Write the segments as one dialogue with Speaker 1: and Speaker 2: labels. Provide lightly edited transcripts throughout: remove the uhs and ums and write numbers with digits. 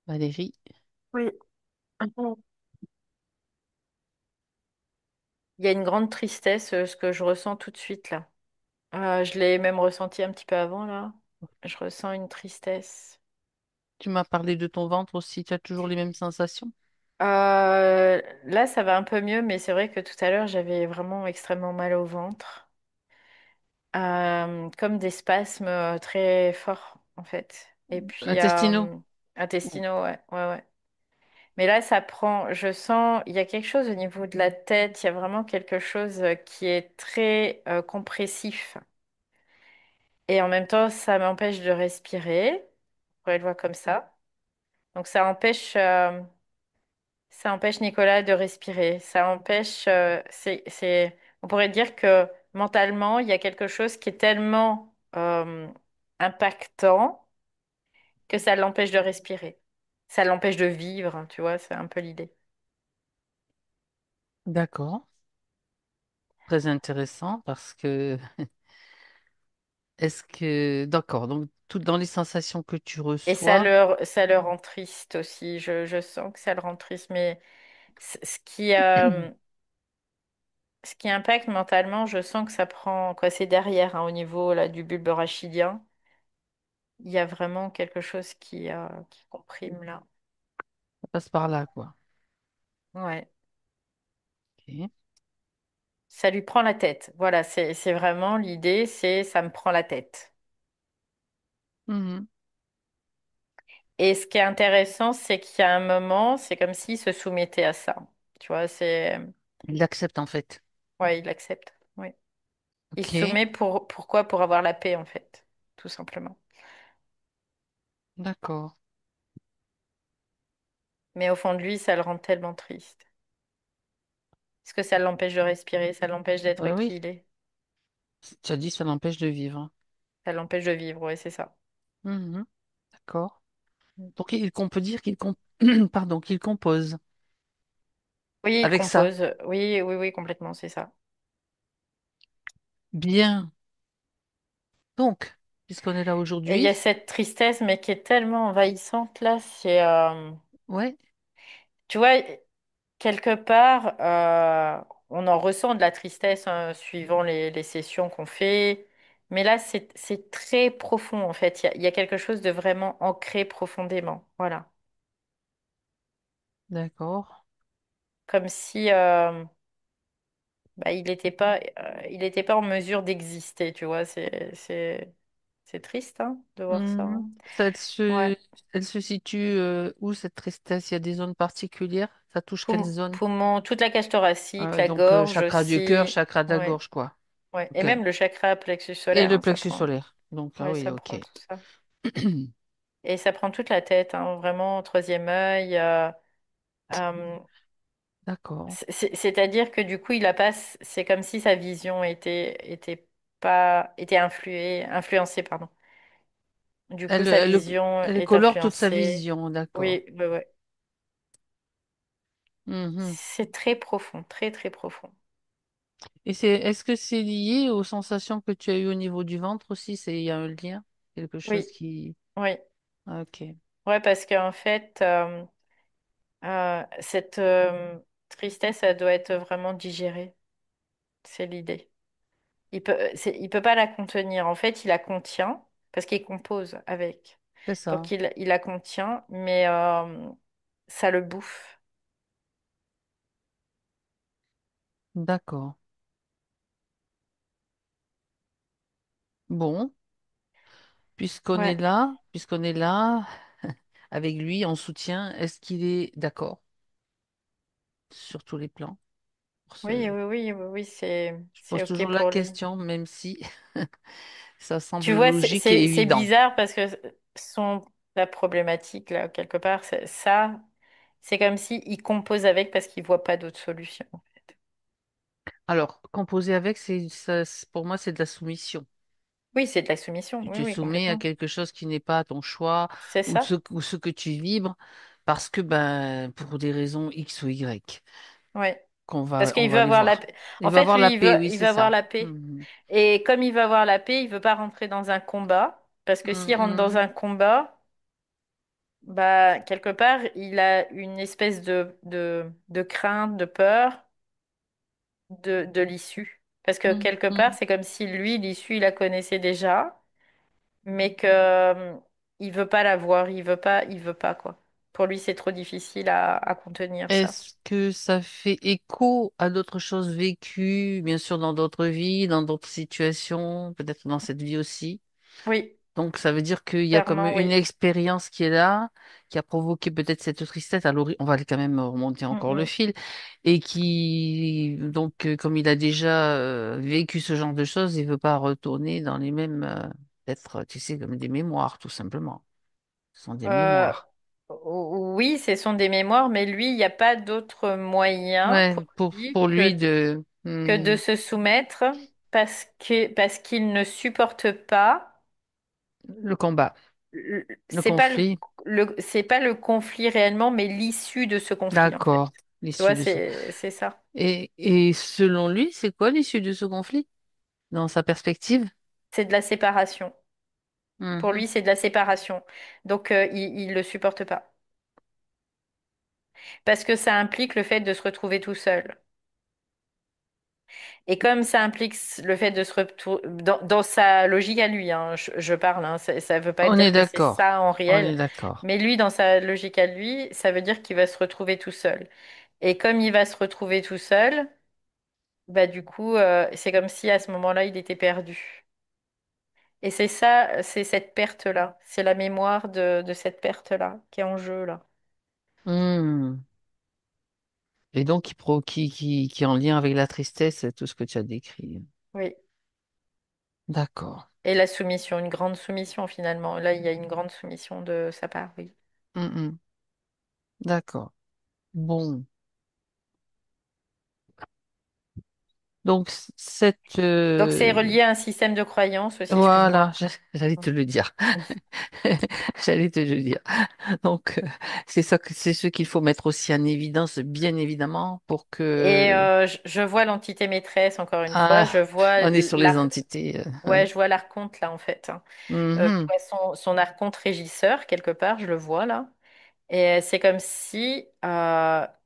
Speaker 1: Valérie,
Speaker 2: Oui. Il y a une grande tristesse, ce que je ressens tout de suite là. Je l'ai même ressenti un petit peu avant là. Je ressens une tristesse.
Speaker 1: tu m'as parlé de ton ventre aussi, tu as toujours les mêmes sensations?
Speaker 2: Là, ça va un peu mieux, mais c'est vrai que tout à l'heure, j'avais vraiment extrêmement mal au ventre. Comme des spasmes très forts en fait. Et puis,
Speaker 1: Intestinaux?
Speaker 2: intestinaux, ouais, ouais, ouais. Mais là, ça prend, je sens, il y a quelque chose au niveau de la tête, il y a vraiment quelque chose qui est très compressif. Et en même temps, ça m'empêche de respirer. On pourrait le voir comme ça. Donc ça empêche Nicolas de respirer. Ça empêche, on pourrait dire que mentalement, il y a quelque chose qui est tellement impactant que ça l'empêche de respirer. Ça l'empêche de vivre, hein, tu vois, c'est un peu l'idée.
Speaker 1: D'accord, très intéressant parce que d'accord, donc tout dans les sensations que tu
Speaker 2: Et
Speaker 1: reçois,
Speaker 2: ça le rend triste aussi. Je sens que ça le rend triste. Mais ce qui impacte mentalement, je sens que ça prend, quoi, c'est derrière, hein, au niveau là, du bulbe rachidien. Il y a vraiment quelque chose qui comprime là.
Speaker 1: ça passe par là, quoi.
Speaker 2: Ouais.
Speaker 1: Ok.
Speaker 2: Ça lui prend la tête. Voilà, c'est vraiment l'idée, c'est ça me prend la tête.
Speaker 1: Mhm.
Speaker 2: Et ce qui est intéressant, c'est qu'il y a un moment, c'est comme s'il se soumettait à ça. Tu vois,
Speaker 1: Il l'accepte en fait.
Speaker 2: ouais, il accepte. Oui. Il se
Speaker 1: Ok,
Speaker 2: soumet pourquoi? Pour avoir la paix, en fait, tout simplement.
Speaker 1: d'accord.
Speaker 2: Mais au fond de lui, ça le rend tellement triste. Parce que ça l'empêche de respirer, ça l'empêche d'être qui
Speaker 1: Oui,
Speaker 2: il est.
Speaker 1: tu as dit ça l'empêche de vivre.
Speaker 2: Ça l'empêche de vivre, ouais, c'est ça.
Speaker 1: Mhm. D'accord.
Speaker 2: Mm.
Speaker 1: Donc qu'on peut dire pardon, qu'il compose
Speaker 2: Oui, il
Speaker 1: avec ça.
Speaker 2: compose. Oui, oui, oui, complètement, c'est ça.
Speaker 1: Bien. Donc, puisqu'on est là
Speaker 2: Et il y a
Speaker 1: aujourd'hui,
Speaker 2: cette tristesse, mais qui est tellement envahissante là.
Speaker 1: ouais,
Speaker 2: Tu vois, quelque part, on en ressent de la tristesse hein, suivant les sessions qu'on fait. Mais là, c'est très profond en fait. Il y a quelque chose de vraiment ancré profondément. Voilà.
Speaker 1: d'accord.
Speaker 2: Comme si bah, il était pas en mesure d'exister, tu vois. C'est triste hein, de voir ça, hein.
Speaker 1: Mhm.
Speaker 2: Ouais.
Speaker 1: Elle se situe où cette tristesse? Il y a des zones particulières? Ça touche quelle zone?
Speaker 2: Poumon, toute la cage thoracique, la
Speaker 1: Donc,
Speaker 2: gorge
Speaker 1: chakra du cœur,
Speaker 2: aussi.
Speaker 1: chakra de la
Speaker 2: Ouais.
Speaker 1: gorge, quoi.
Speaker 2: Ouais. Et
Speaker 1: Ok.
Speaker 2: même le chakra plexus
Speaker 1: Et
Speaker 2: solaire,
Speaker 1: le
Speaker 2: hein, ça
Speaker 1: plexus
Speaker 2: prend.
Speaker 1: solaire. Donc, ah
Speaker 2: Ouais,
Speaker 1: oui,
Speaker 2: ça
Speaker 1: ok.
Speaker 2: prend tout ça. Et ça prend toute la tête, hein, vraiment, troisième œil. Euh,
Speaker 1: D'accord.
Speaker 2: c'est-à-dire que du coup, il a pas, c'est comme si sa vision était pas, était influencée, pardon. Du coup,
Speaker 1: Elle,
Speaker 2: sa
Speaker 1: elle,
Speaker 2: vision
Speaker 1: elle
Speaker 2: est
Speaker 1: colore toute sa
Speaker 2: influencée.
Speaker 1: vision, d'accord.
Speaker 2: Oui, ouais, ouais.
Speaker 1: Mhm.
Speaker 2: C'est très profond, très, très profond.
Speaker 1: Et est-ce que c'est lié aux sensations que tu as eues au niveau du ventre aussi? Il y a un lien? Quelque chose
Speaker 2: Oui,
Speaker 1: qui...
Speaker 2: oui.
Speaker 1: Ah, ok.
Speaker 2: Ouais, parce qu'en fait, cette tristesse, elle doit être vraiment digérée. C'est l'idée. Il peut pas la contenir. En fait, il la contient parce qu'il compose avec.
Speaker 1: C'est ça.
Speaker 2: Donc, il la contient, mais ça le bouffe.
Speaker 1: D'accord. Bon,
Speaker 2: Ouais.
Speaker 1: puisqu'on est là, avec lui en soutien, est-ce qu'il est d'accord sur tous les plans? Pour
Speaker 2: Oui,
Speaker 1: ce-
Speaker 2: oui, oui, oui, oui,
Speaker 1: Je
Speaker 2: c'est
Speaker 1: pose
Speaker 2: OK
Speaker 1: toujours la
Speaker 2: pour lui.
Speaker 1: question, même si ça
Speaker 2: Tu
Speaker 1: semble
Speaker 2: vois,
Speaker 1: logique et
Speaker 2: c'est
Speaker 1: évident.
Speaker 2: bizarre parce que la problématique, là, quelque part, c'est comme si il compose avec parce qu'il voit pas d'autre solution.
Speaker 1: Alors, composer avec, pour moi, c'est de la soumission.
Speaker 2: Oui, c'est de la soumission.
Speaker 1: Tu
Speaker 2: Oui,
Speaker 1: te
Speaker 2: oui,
Speaker 1: soumets à
Speaker 2: complètement.
Speaker 1: quelque chose qui n'est pas ton choix
Speaker 2: C'est ça.
Speaker 1: ou ce que tu vibres parce que, ben, pour des raisons X ou Y
Speaker 2: Ouais. Parce
Speaker 1: on
Speaker 2: qu'il veut
Speaker 1: va aller
Speaker 2: avoir la
Speaker 1: voir.
Speaker 2: paix.
Speaker 1: Il
Speaker 2: En
Speaker 1: va
Speaker 2: fait,
Speaker 1: avoir la
Speaker 2: lui,
Speaker 1: paix, oui,
Speaker 2: il
Speaker 1: c'est
Speaker 2: veut avoir
Speaker 1: ça.
Speaker 2: la paix.
Speaker 1: Mhm.
Speaker 2: Et comme il veut avoir la paix, il veut pas rentrer dans un combat. Parce que s'il rentre dans
Speaker 1: Mhm.
Speaker 2: un combat, bah, quelque part, il a une espèce de crainte, de peur de l'issue. Parce que
Speaker 1: Mm,
Speaker 2: quelque part,
Speaker 1: mm.
Speaker 2: c'est comme si lui, l'issue, il la connaissait déjà, mais que il veut pas la voir, il veut pas, quoi. Pour lui, c'est trop difficile à contenir ça.
Speaker 1: Est-ce que ça fait écho à d'autres choses vécues, bien sûr, dans d'autres vies, dans d'autres situations, peut-être dans cette vie aussi?
Speaker 2: Oui,
Speaker 1: Donc, ça veut dire qu'il y a comme
Speaker 2: clairement,
Speaker 1: une
Speaker 2: oui.
Speaker 1: expérience qui est là, qui a provoqué peut-être cette tristesse. Alors, on va quand même remonter
Speaker 2: Mm,
Speaker 1: encore le
Speaker 2: mm.
Speaker 1: fil. Et qui, donc, comme il a déjà vécu ce genre de choses, il veut pas retourner dans les mêmes, peut-être, tu sais, comme des mémoires, tout simplement. Ce sont des
Speaker 2: Euh,
Speaker 1: mémoires.
Speaker 2: oui, ce sont des mémoires, mais lui, il n'y a pas d'autre moyen
Speaker 1: Ouais,
Speaker 2: pour lui
Speaker 1: pour lui de...
Speaker 2: que de
Speaker 1: Hmm,
Speaker 2: se soumettre parce qu'il ne supporte pas.
Speaker 1: le combat, le
Speaker 2: C'est pas
Speaker 1: conflit.
Speaker 2: c'est pas le conflit réellement, mais l'issue de ce conflit en fait.
Speaker 1: D'accord,
Speaker 2: Tu vois,
Speaker 1: l'issue de ce...
Speaker 2: c'est ça.
Speaker 1: Et selon lui, c'est quoi l'issue de ce conflit, dans sa perspective?
Speaker 2: C'est de la séparation. Pour
Speaker 1: Mhm.
Speaker 2: lui, c'est de la séparation. Donc, il le supporte pas parce que ça implique le fait de se retrouver tout seul. Et comme ça implique le fait de se retrouver dans sa logique à lui, hein, je parle, hein, ça veut pas
Speaker 1: On est
Speaker 2: dire que c'est
Speaker 1: d'accord,
Speaker 2: ça en
Speaker 1: on
Speaker 2: réel,
Speaker 1: est d'accord.
Speaker 2: mais lui, dans sa logique à lui, ça veut dire qu'il va se retrouver tout seul. Et comme il va se retrouver tout seul, bah du coup, c'est comme si à ce moment-là, il était perdu. Et c'est ça, c'est cette perte-là, c'est la mémoire de cette perte-là qui est en jeu là.
Speaker 1: Hmm. Et donc, qui est en lien avec la tristesse, et tout ce que tu as décrit.
Speaker 2: Oui.
Speaker 1: D'accord.
Speaker 2: Et la soumission, une grande soumission finalement. Là, il y a une grande soumission de sa part, oui.
Speaker 1: Mhm. D'accord. Bon. Donc, cette...
Speaker 2: Donc c'est relié à un système de croyance aussi,
Speaker 1: Voilà,
Speaker 2: excuse-moi.
Speaker 1: j'allais te le dire. J'allais te le dire. Donc, c'est ça c'est ce qu'il faut mettre aussi en évidence, bien évidemment, pour
Speaker 2: Et
Speaker 1: que...
Speaker 2: je vois l'entité maîtresse, encore une fois,
Speaker 1: Ah,
Speaker 2: je vois
Speaker 1: on est sur les entités.
Speaker 2: ouais, je vois l'archonte là en fait, hein. Je
Speaker 1: Mhm.
Speaker 2: vois son archonte régisseur quelque part, je le vois là. Et c'est comme si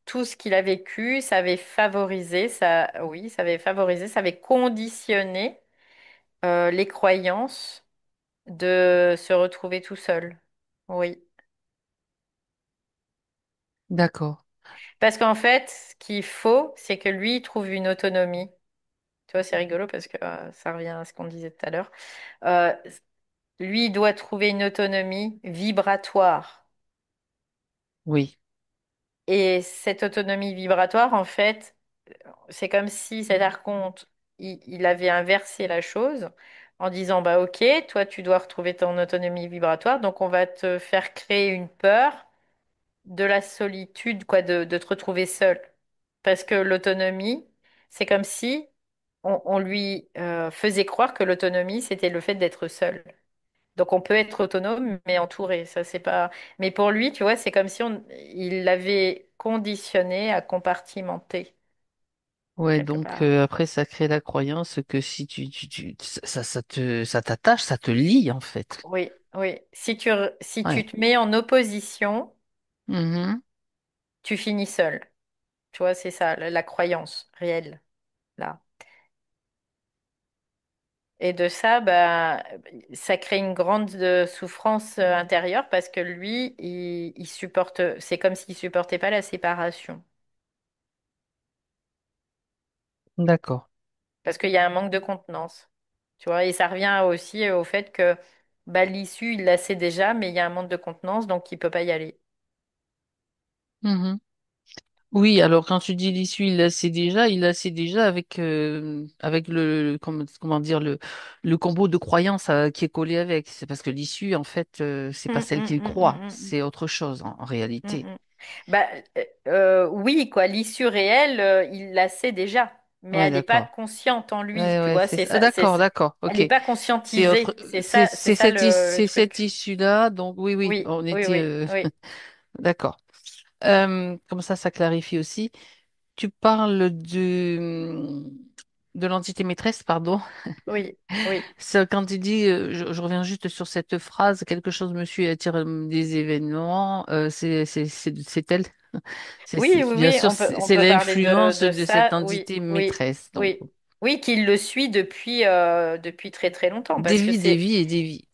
Speaker 2: tout ce qu'il a vécu, ça avait favorisé, ça, oui, ça avait favorisé, ça avait conditionné les croyances de se retrouver tout seul. Oui.
Speaker 1: D'accord.
Speaker 2: Parce qu'en fait, ce qu'il faut, c'est que lui il trouve une autonomie. Tu vois, c'est rigolo parce que ça revient à ce qu'on disait tout à l'heure. Euh, Lui, il doit trouver une autonomie vibratoire.
Speaker 1: Oui.
Speaker 2: Et cette autonomie vibratoire, en fait, c'est comme si cet archonte, il avait inversé la chose en disant, bah ok, toi tu dois retrouver ton autonomie vibratoire, donc on va te faire créer une peur de la solitude, quoi, de te retrouver seul. Parce que l'autonomie, c'est comme si on lui faisait croire que l'autonomie, c'était le fait d'être seul. Donc on peut être autonome, mais entouré. Ça, c'est pas. Mais pour lui, tu vois, c'est comme si il l'avait conditionné à compartimenter
Speaker 1: Ouais,
Speaker 2: quelque
Speaker 1: donc
Speaker 2: part.
Speaker 1: après, ça crée la croyance que si ça t'attache, ça te lie, en fait.
Speaker 2: Oui, oui. Si tu
Speaker 1: Ouais.
Speaker 2: te mets en opposition,
Speaker 1: Mhm.
Speaker 2: tu finis seul. Tu vois, c'est ça, la croyance réelle, là. Et de ça, bah, ça crée une grande souffrance intérieure parce que lui, il supporte. C'est comme s'il supportait pas la séparation.
Speaker 1: D'accord.
Speaker 2: Parce qu'il y a un manque de contenance. Tu vois, et ça revient aussi au fait que bah, l'issue, il la sait déjà, mais il y a un manque de contenance, donc il peut pas y aller.
Speaker 1: Mhm. Oui, alors quand tu dis l'issue, il la sait déjà avec comment dire, le combo de croyances qui est collé avec. C'est parce que l'issue, en fait, c'est pas
Speaker 2: Hum,
Speaker 1: celle
Speaker 2: hum,
Speaker 1: qu'il
Speaker 2: hum, hum,
Speaker 1: croit,
Speaker 2: hum,
Speaker 1: c'est autre chose en
Speaker 2: hum,
Speaker 1: réalité.
Speaker 2: hum. Bah, oui, quoi, l'issue réelle, il la sait déjà, mais
Speaker 1: Ouais,
Speaker 2: elle n'est pas
Speaker 1: d'accord.
Speaker 2: consciente en lui,
Speaker 1: Ouais,
Speaker 2: tu
Speaker 1: ouais,
Speaker 2: vois,
Speaker 1: c'est ça. Ah, d'accord, d'accord,
Speaker 2: elle
Speaker 1: ok.
Speaker 2: n'est pas
Speaker 1: C'est autre,
Speaker 2: conscientisée, c'est ça le
Speaker 1: c'est cette
Speaker 2: truc.
Speaker 1: issue-là. Donc oui, oui,
Speaker 2: Oui,
Speaker 1: on
Speaker 2: oui,
Speaker 1: était
Speaker 2: oui, oui.
Speaker 1: d'accord. Comme ça clarifie aussi. Tu parles de de l'entité maîtresse, pardon.
Speaker 2: Oui, oui.
Speaker 1: C'est quand il dit, je reviens juste sur cette phrase, quelque chose me suit et attire des événements, c'est elle.
Speaker 2: Oui, oui,
Speaker 1: Bien
Speaker 2: oui,
Speaker 1: sûr,
Speaker 2: on
Speaker 1: c'est
Speaker 2: peut parler
Speaker 1: l'influence
Speaker 2: de
Speaker 1: de cette
Speaker 2: ça. Oui,
Speaker 1: entité
Speaker 2: oui,
Speaker 1: maîtresse. Donc,
Speaker 2: oui. Oui, qu'il le suit depuis, depuis très très longtemps,
Speaker 1: des
Speaker 2: parce que
Speaker 1: vies, des vies et des vies.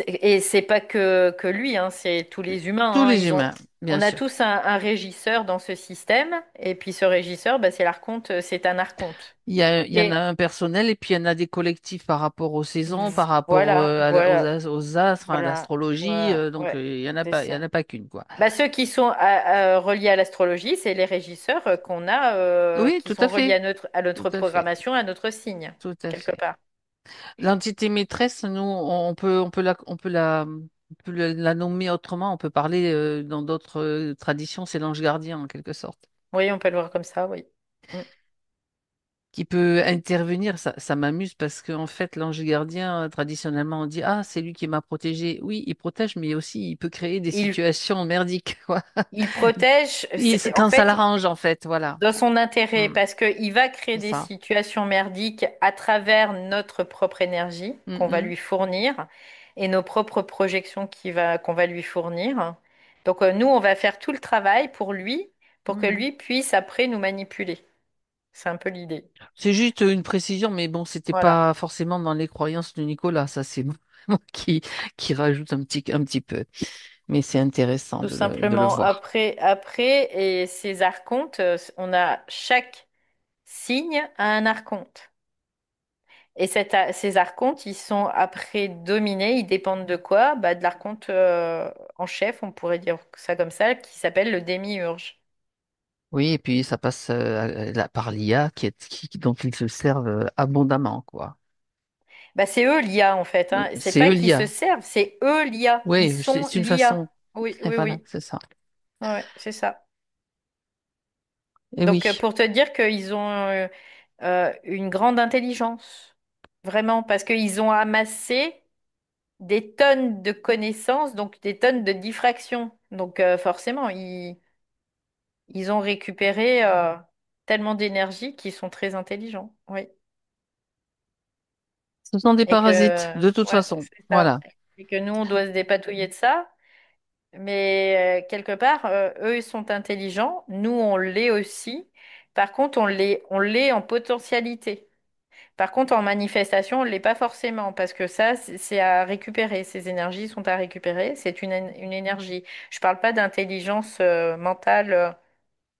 Speaker 2: et c'est pas que lui, hein, c'est tous les
Speaker 1: Tous
Speaker 2: humains, hein,
Speaker 1: les humains, bien
Speaker 2: on a
Speaker 1: sûr.
Speaker 2: tous un régisseur dans ce système, et puis ce régisseur, bah, c'est l'archonte, c'est un archonte.
Speaker 1: Il y en a
Speaker 2: Et
Speaker 1: un personnel et puis il y en a des collectifs par rapport aux saisons, par rapport
Speaker 2: voilà, voilà,
Speaker 1: aux astres, enfin, à
Speaker 2: voilà,
Speaker 1: l'astrologie.
Speaker 2: voilà,
Speaker 1: Donc,
Speaker 2: ouais, c'est
Speaker 1: il y en
Speaker 2: ça.
Speaker 1: a pas qu'une, quoi.
Speaker 2: Bah, ceux qui sont reliés à l'astrologie, c'est les régisseurs qu'on a,
Speaker 1: Oui,
Speaker 2: qui
Speaker 1: tout à
Speaker 2: sont reliés
Speaker 1: fait.
Speaker 2: à
Speaker 1: Tout
Speaker 2: notre
Speaker 1: à fait.
Speaker 2: programmation, à notre signe,
Speaker 1: Tout à
Speaker 2: quelque
Speaker 1: fait.
Speaker 2: part.
Speaker 1: L'entité maîtresse, nous, on peut la nommer autrement. On peut parler dans d'autres traditions, c'est l'ange gardien en quelque sorte,
Speaker 2: Oui, on peut le voir comme ça, oui. Mm.
Speaker 1: qui peut intervenir. Ça m'amuse parce qu'en fait, l'ange gardien, traditionnellement, on dit, ah, c'est lui qui m'a protégé. Oui, il protège, mais aussi il peut créer des
Speaker 2: Il,
Speaker 1: situations merdiques, quoi.
Speaker 2: il protège,
Speaker 1: C'est
Speaker 2: en
Speaker 1: quand ça
Speaker 2: fait,
Speaker 1: l'arrange, en fait, voilà.
Speaker 2: dans son intérêt,
Speaker 1: Hmm,
Speaker 2: parce qu'il va créer
Speaker 1: c'est
Speaker 2: des
Speaker 1: ça.
Speaker 2: situations merdiques à travers notre propre énergie
Speaker 1: Hmm,
Speaker 2: qu'on va
Speaker 1: hmm,
Speaker 2: lui fournir et nos propres projections qu'on va lui fournir. Donc, nous, on va faire tout le travail pour que
Speaker 1: hmm.
Speaker 2: lui puisse après nous manipuler. C'est un peu l'idée.
Speaker 1: C'est juste une précision, mais bon, c'était
Speaker 2: Voilà.
Speaker 1: pas forcément dans les croyances de Nicolas. Ça, c'est moi qui rajoute un petit peu. Mais c'est intéressant
Speaker 2: Tout
Speaker 1: de le
Speaker 2: simplement.
Speaker 1: voir.
Speaker 2: Après, et ces archontes, on a chaque signe a un archonte. Et ces archontes, ils sont après dominés, ils dépendent de quoi? Bah, de l'archonte en chef, on pourrait dire ça comme ça, qui s'appelle le démiurge.
Speaker 1: Oui, et puis ça passe par l'IA dont ils se servent abondamment, quoi.
Speaker 2: Bah, c'est eux l'IA en fait, hein. C'est
Speaker 1: C'est
Speaker 2: pas
Speaker 1: eux
Speaker 2: qu'ils se
Speaker 1: l'IA.
Speaker 2: servent, c'est eux l'IA. Ils
Speaker 1: Oui,
Speaker 2: sont
Speaker 1: c'est une
Speaker 2: l'IA.
Speaker 1: façon.
Speaker 2: Oui,
Speaker 1: Et
Speaker 2: oui,
Speaker 1: voilà,
Speaker 2: oui.
Speaker 1: c'est ça.
Speaker 2: Ouais, c'est ça.
Speaker 1: Et
Speaker 2: Donc,
Speaker 1: oui.
Speaker 2: pour te dire qu'ils ont une grande intelligence, vraiment, parce qu'ils ont amassé des tonnes de connaissances, donc des tonnes de diffraction. Donc, forcément, ils ont récupéré tellement d'énergie qu'ils sont très intelligents. Oui.
Speaker 1: Ce sont des
Speaker 2: Et
Speaker 1: parasites,
Speaker 2: que,
Speaker 1: de toute
Speaker 2: ouais,
Speaker 1: façon.
Speaker 2: c'est ça.
Speaker 1: Voilà.
Speaker 2: Et que nous, on doit se dépatouiller de ça. Mais quelque part, eux, ils sont intelligents. Nous, on l'est aussi. Par contre, on l'est en potentialité. Par contre, en manifestation, on ne l'est pas forcément, parce que ça, c'est à récupérer. Ces énergies sont à récupérer. C'est une énergie. Je ne parle pas d'intelligence mentale,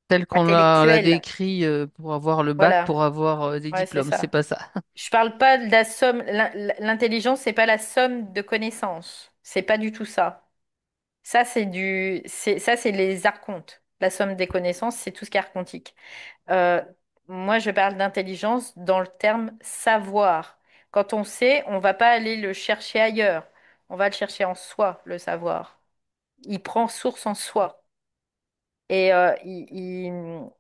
Speaker 1: Tel qu'on l'a
Speaker 2: intellectuelle.
Speaker 1: décrit pour avoir le bac,
Speaker 2: Voilà.
Speaker 1: pour avoir des
Speaker 2: Ouais, c'est
Speaker 1: diplômes, c'est
Speaker 2: ça.
Speaker 1: pas ça.
Speaker 2: Je parle pas de la somme. L'intelligence, c'est pas la somme de connaissances. C'est pas du tout ça. Ça, c'est les archontes. La somme des connaissances, c'est tout ce qui est archontique. Euh, Moi, je parle d'intelligence dans le terme savoir. Quand on sait, on va pas aller le chercher ailleurs. On va le chercher en soi, le savoir. Il prend source en soi. Et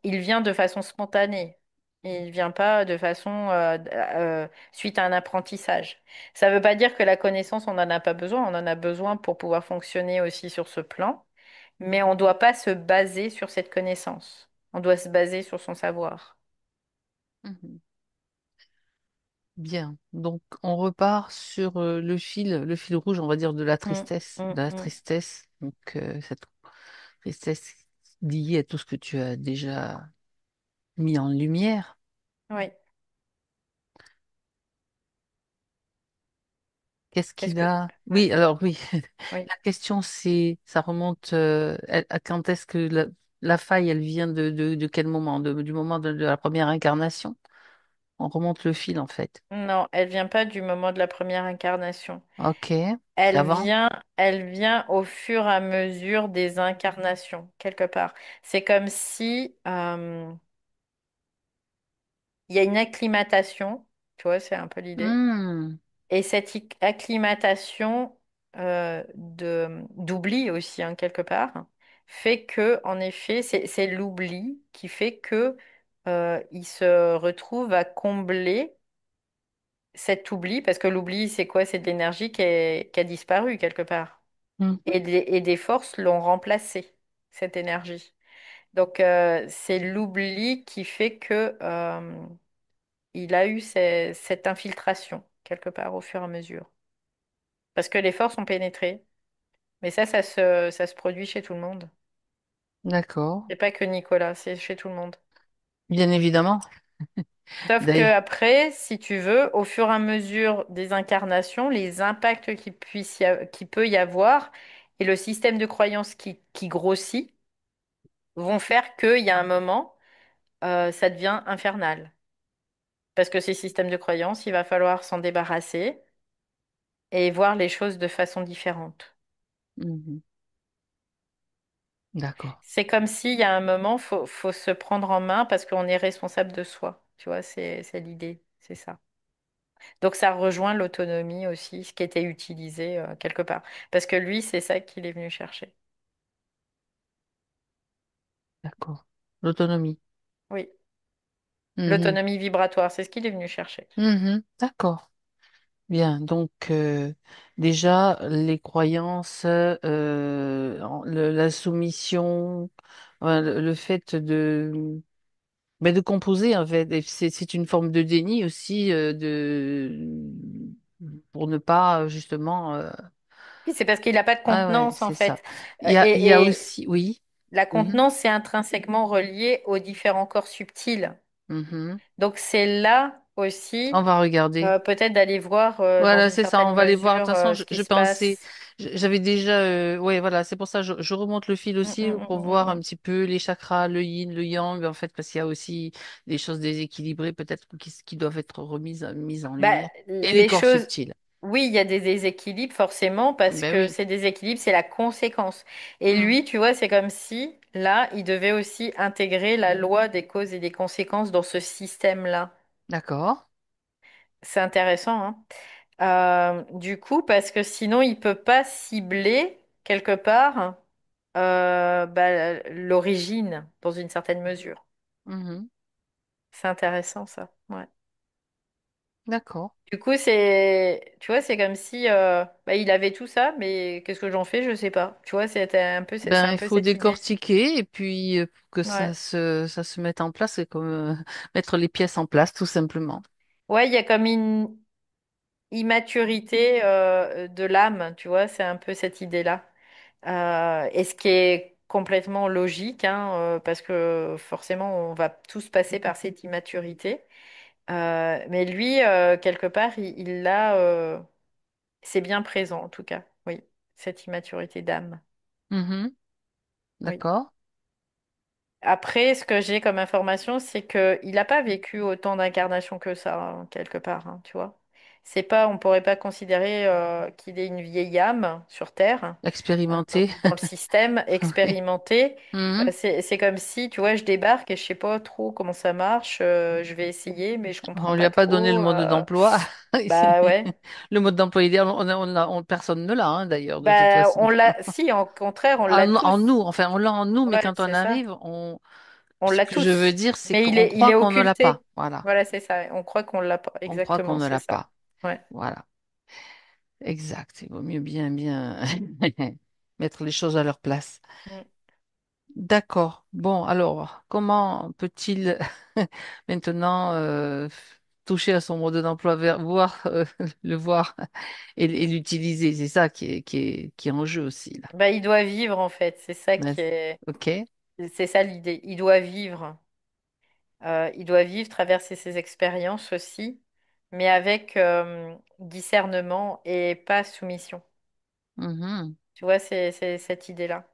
Speaker 2: il vient de façon spontanée. Il vient pas de façon suite à un apprentissage. Ça ne veut pas dire que la connaissance, on n'en a pas besoin. On en a besoin pour pouvoir fonctionner aussi sur ce plan. Mais on ne doit pas se baser sur cette connaissance. On doit se baser sur son savoir.
Speaker 1: Mhm. Bien. Donc, on repart sur le fil rouge, on va dire, de la
Speaker 2: Mm,
Speaker 1: tristesse.
Speaker 2: mm,
Speaker 1: De la
Speaker 2: mm.
Speaker 1: tristesse. Donc, cette tristesse liée à tout ce que tu as déjà mis en lumière.
Speaker 2: Oui.
Speaker 1: Qu'est-ce
Speaker 2: Qu'est-ce
Speaker 1: qu'il
Speaker 2: que...
Speaker 1: a?
Speaker 2: Ouais.
Speaker 1: Oui, alors oui.
Speaker 2: Oui.
Speaker 1: La question, ça remonte à quand est-ce que la faille, elle vient de quel moment? Du moment de la première incarnation? On remonte le fil, en fait.
Speaker 2: Non, elle vient pas du moment de la première incarnation.
Speaker 1: Ok. C'est avant?
Speaker 2: Elle vient au fur et à mesure des incarnations, quelque part. C'est comme si il y a une acclimatation, tu vois, c'est un peu l'idée.
Speaker 1: Hmm.
Speaker 2: Et cette acclimatation d'oubli aussi, hein, quelque part, fait que, en effet, c'est l'oubli qui fait que il se retrouve à combler cet oubli, parce que l'oubli, c'est quoi? C'est de l'énergie qui a disparu quelque part.
Speaker 1: Mhm.
Speaker 2: Et des forces l'ont remplacé, cette énergie. Donc, c'est l'oubli qui fait que il a eu cette infiltration quelque part au fur et à mesure. Parce que les forces ont pénétré. Mais ça se produit chez tout le monde.
Speaker 1: D'accord.
Speaker 2: C'est pas que Nicolas, c'est chez tout le monde.
Speaker 1: Bien évidemment.
Speaker 2: Sauf que
Speaker 1: D'ailleurs.
Speaker 2: après, si tu veux, au fur et à mesure des incarnations, les impacts qui peut y avoir et le système de croyance qui grossit vont faire qu'il y a un moment, ça devient infernal. Parce que ces systèmes de croyance, il va falloir s'en débarrasser et voir les choses de façon différente.
Speaker 1: Mhm. D'accord.
Speaker 2: C'est comme s'il y a un moment, faut se prendre en main parce qu'on est responsable de soi. Tu vois, c'est l'idée, c'est ça. Donc ça rejoint l'autonomie aussi, ce qui était utilisé quelque part. Parce que lui, c'est ça qu'il est venu chercher.
Speaker 1: D'accord. L'autonomie.
Speaker 2: Oui,
Speaker 1: Mhm.
Speaker 2: l'autonomie vibratoire, c'est ce qu'il est venu chercher.
Speaker 1: Mhm. D'accord. Bien. Donc, déjà, les croyances, la soumission, le fait de composer, en fait, et c'est une forme de déni aussi, pour ne pas, justement,
Speaker 2: Oui, c'est parce qu'il n'a pas de
Speaker 1: ah ouais,
Speaker 2: contenance en
Speaker 1: c'est ça.
Speaker 2: fait.
Speaker 1: Il y a
Speaker 2: Et
Speaker 1: aussi, oui.
Speaker 2: la
Speaker 1: Mhm.
Speaker 2: contenance, c'est intrinsèquement relié aux différents corps subtils.
Speaker 1: Mhm.
Speaker 2: Donc c'est là
Speaker 1: On
Speaker 2: aussi,
Speaker 1: va regarder.
Speaker 2: peut-être d'aller voir dans
Speaker 1: Voilà,
Speaker 2: une
Speaker 1: c'est ça, on
Speaker 2: certaine
Speaker 1: va les voir. De toute
Speaker 2: mesure
Speaker 1: façon,
Speaker 2: ce qui
Speaker 1: je
Speaker 2: se
Speaker 1: pensais,
Speaker 2: passe.
Speaker 1: j'avais déjà, ouais, voilà, c'est pour ça je remonte le fil
Speaker 2: Mm,
Speaker 1: aussi
Speaker 2: mm,
Speaker 1: pour
Speaker 2: mm, mm,
Speaker 1: voir un
Speaker 2: mm.
Speaker 1: petit peu les chakras, le yin, le yang, en fait, parce qu'il y a aussi des choses déséquilibrées peut-être qui doivent être mises en
Speaker 2: Bah,
Speaker 1: lumière. Et les
Speaker 2: les
Speaker 1: corps
Speaker 2: choses,
Speaker 1: subtils.
Speaker 2: oui, il y a des déséquilibres forcément parce
Speaker 1: Ben
Speaker 2: que
Speaker 1: oui,
Speaker 2: ces déséquilibres, c'est la conséquence. Et
Speaker 1: Hmm.
Speaker 2: lui, tu vois, c'est comme si là, il devait aussi intégrer la loi des causes et des conséquences dans ce système-là.
Speaker 1: D'accord.
Speaker 2: C'est intéressant, hein. Du coup, parce que sinon, il peut pas cibler quelque part l'origine dans une certaine mesure.
Speaker 1: Mhm.
Speaker 2: C'est intéressant ça. Ouais.
Speaker 1: D'accord.
Speaker 2: Du coup, tu vois, c'est comme si il avait tout ça, mais qu'est-ce que j'en fais? Je sais pas. Tu vois, c'est
Speaker 1: Ben,
Speaker 2: un
Speaker 1: il
Speaker 2: peu
Speaker 1: faut
Speaker 2: cette idée.
Speaker 1: décortiquer et puis pour que
Speaker 2: Ouais.
Speaker 1: ça se mette en place, c'est comme mettre les pièces en place, tout simplement.
Speaker 2: Ouais, il y a comme une immaturité de l'âme, tu vois, c'est un peu cette idée-là. Et ce qui est complètement logique, hein, parce que forcément, on va tous passer par cette immaturité. Mais lui, quelque part, il l'a, c'est bien présent en tout cas, oui, cette immaturité d'âme.
Speaker 1: Mhm.
Speaker 2: Oui.
Speaker 1: D'accord.
Speaker 2: Après, ce que j'ai comme information, c'est que il n'a pas vécu autant d'incarnations que ça, hein, quelque part, hein, tu vois. C'est pas, on pourrait pas considérer qu'il ait une vieille âme sur Terre,
Speaker 1: Expérimenter.
Speaker 2: dans le système,
Speaker 1: Oui.
Speaker 2: expérimenté.
Speaker 1: Mhm.
Speaker 2: C'est comme si, tu vois, je débarque et je sais pas trop comment ça marche. Je vais essayer, mais je comprends
Speaker 1: On lui
Speaker 2: pas
Speaker 1: a pas donné le
Speaker 2: trop.
Speaker 1: mode d'emploi.
Speaker 2: Bah ouais.
Speaker 1: Le mode d'emploi idéal, personne ne l'a, hein, d'ailleurs, de toute façon.
Speaker 2: On l'a, si, au contraire, on l'a
Speaker 1: En nous,
Speaker 2: tous.
Speaker 1: enfin, on l'a en nous, mais
Speaker 2: Ouais,
Speaker 1: quand on
Speaker 2: c'est ça.
Speaker 1: arrive,
Speaker 2: On
Speaker 1: ce
Speaker 2: l'a
Speaker 1: que je veux
Speaker 2: tous.
Speaker 1: dire, c'est
Speaker 2: Mais
Speaker 1: qu'on
Speaker 2: il
Speaker 1: croit
Speaker 2: est
Speaker 1: qu'on ne l'a pas.
Speaker 2: occulté.
Speaker 1: Voilà.
Speaker 2: Voilà, c'est ça. On croit qu'on l'a pas.
Speaker 1: On croit qu'on
Speaker 2: Exactement,
Speaker 1: ne
Speaker 2: c'est
Speaker 1: l'a
Speaker 2: ça.
Speaker 1: pas.
Speaker 2: Ouais.
Speaker 1: Voilà. Exact. Il vaut mieux bien mettre les choses à leur place.
Speaker 2: Mm.
Speaker 1: D'accord. Bon, alors, comment peut-il maintenant toucher à son mode d'emploi, voir, le voir et l'utiliser? C'est ça qui est en jeu aussi, là.
Speaker 2: Bah, il doit vivre, en fait. C'est ça
Speaker 1: Ouais.
Speaker 2: qui est.
Speaker 1: OK.
Speaker 2: C'est ça l'idée. Il doit vivre. Il doit vivre, traverser ses expériences aussi, mais avec discernement et pas soumission.
Speaker 1: Mhm.
Speaker 2: Tu vois, c'est cette idée-là.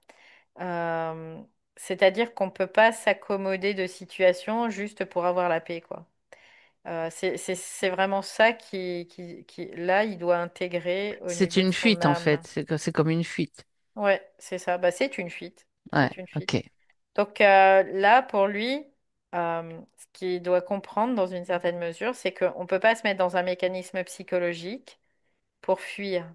Speaker 2: Euh, C'est-à-dire qu'on ne peut pas s'accommoder de situations juste pour avoir la paix, quoi. C'est vraiment ça là, il doit intégrer au
Speaker 1: C'est
Speaker 2: niveau de
Speaker 1: une
Speaker 2: son
Speaker 1: fuite, en
Speaker 2: âme.
Speaker 1: fait. C'est comme une fuite.
Speaker 2: Ouais, c'est ça. Bah, c'est une fuite.
Speaker 1: Ouais,
Speaker 2: C'est une fuite.
Speaker 1: OK.
Speaker 2: Donc là, pour lui, ce qu'il doit comprendre dans une certaine mesure, c'est qu'on ne peut pas se mettre dans un mécanisme psychologique pour fuir.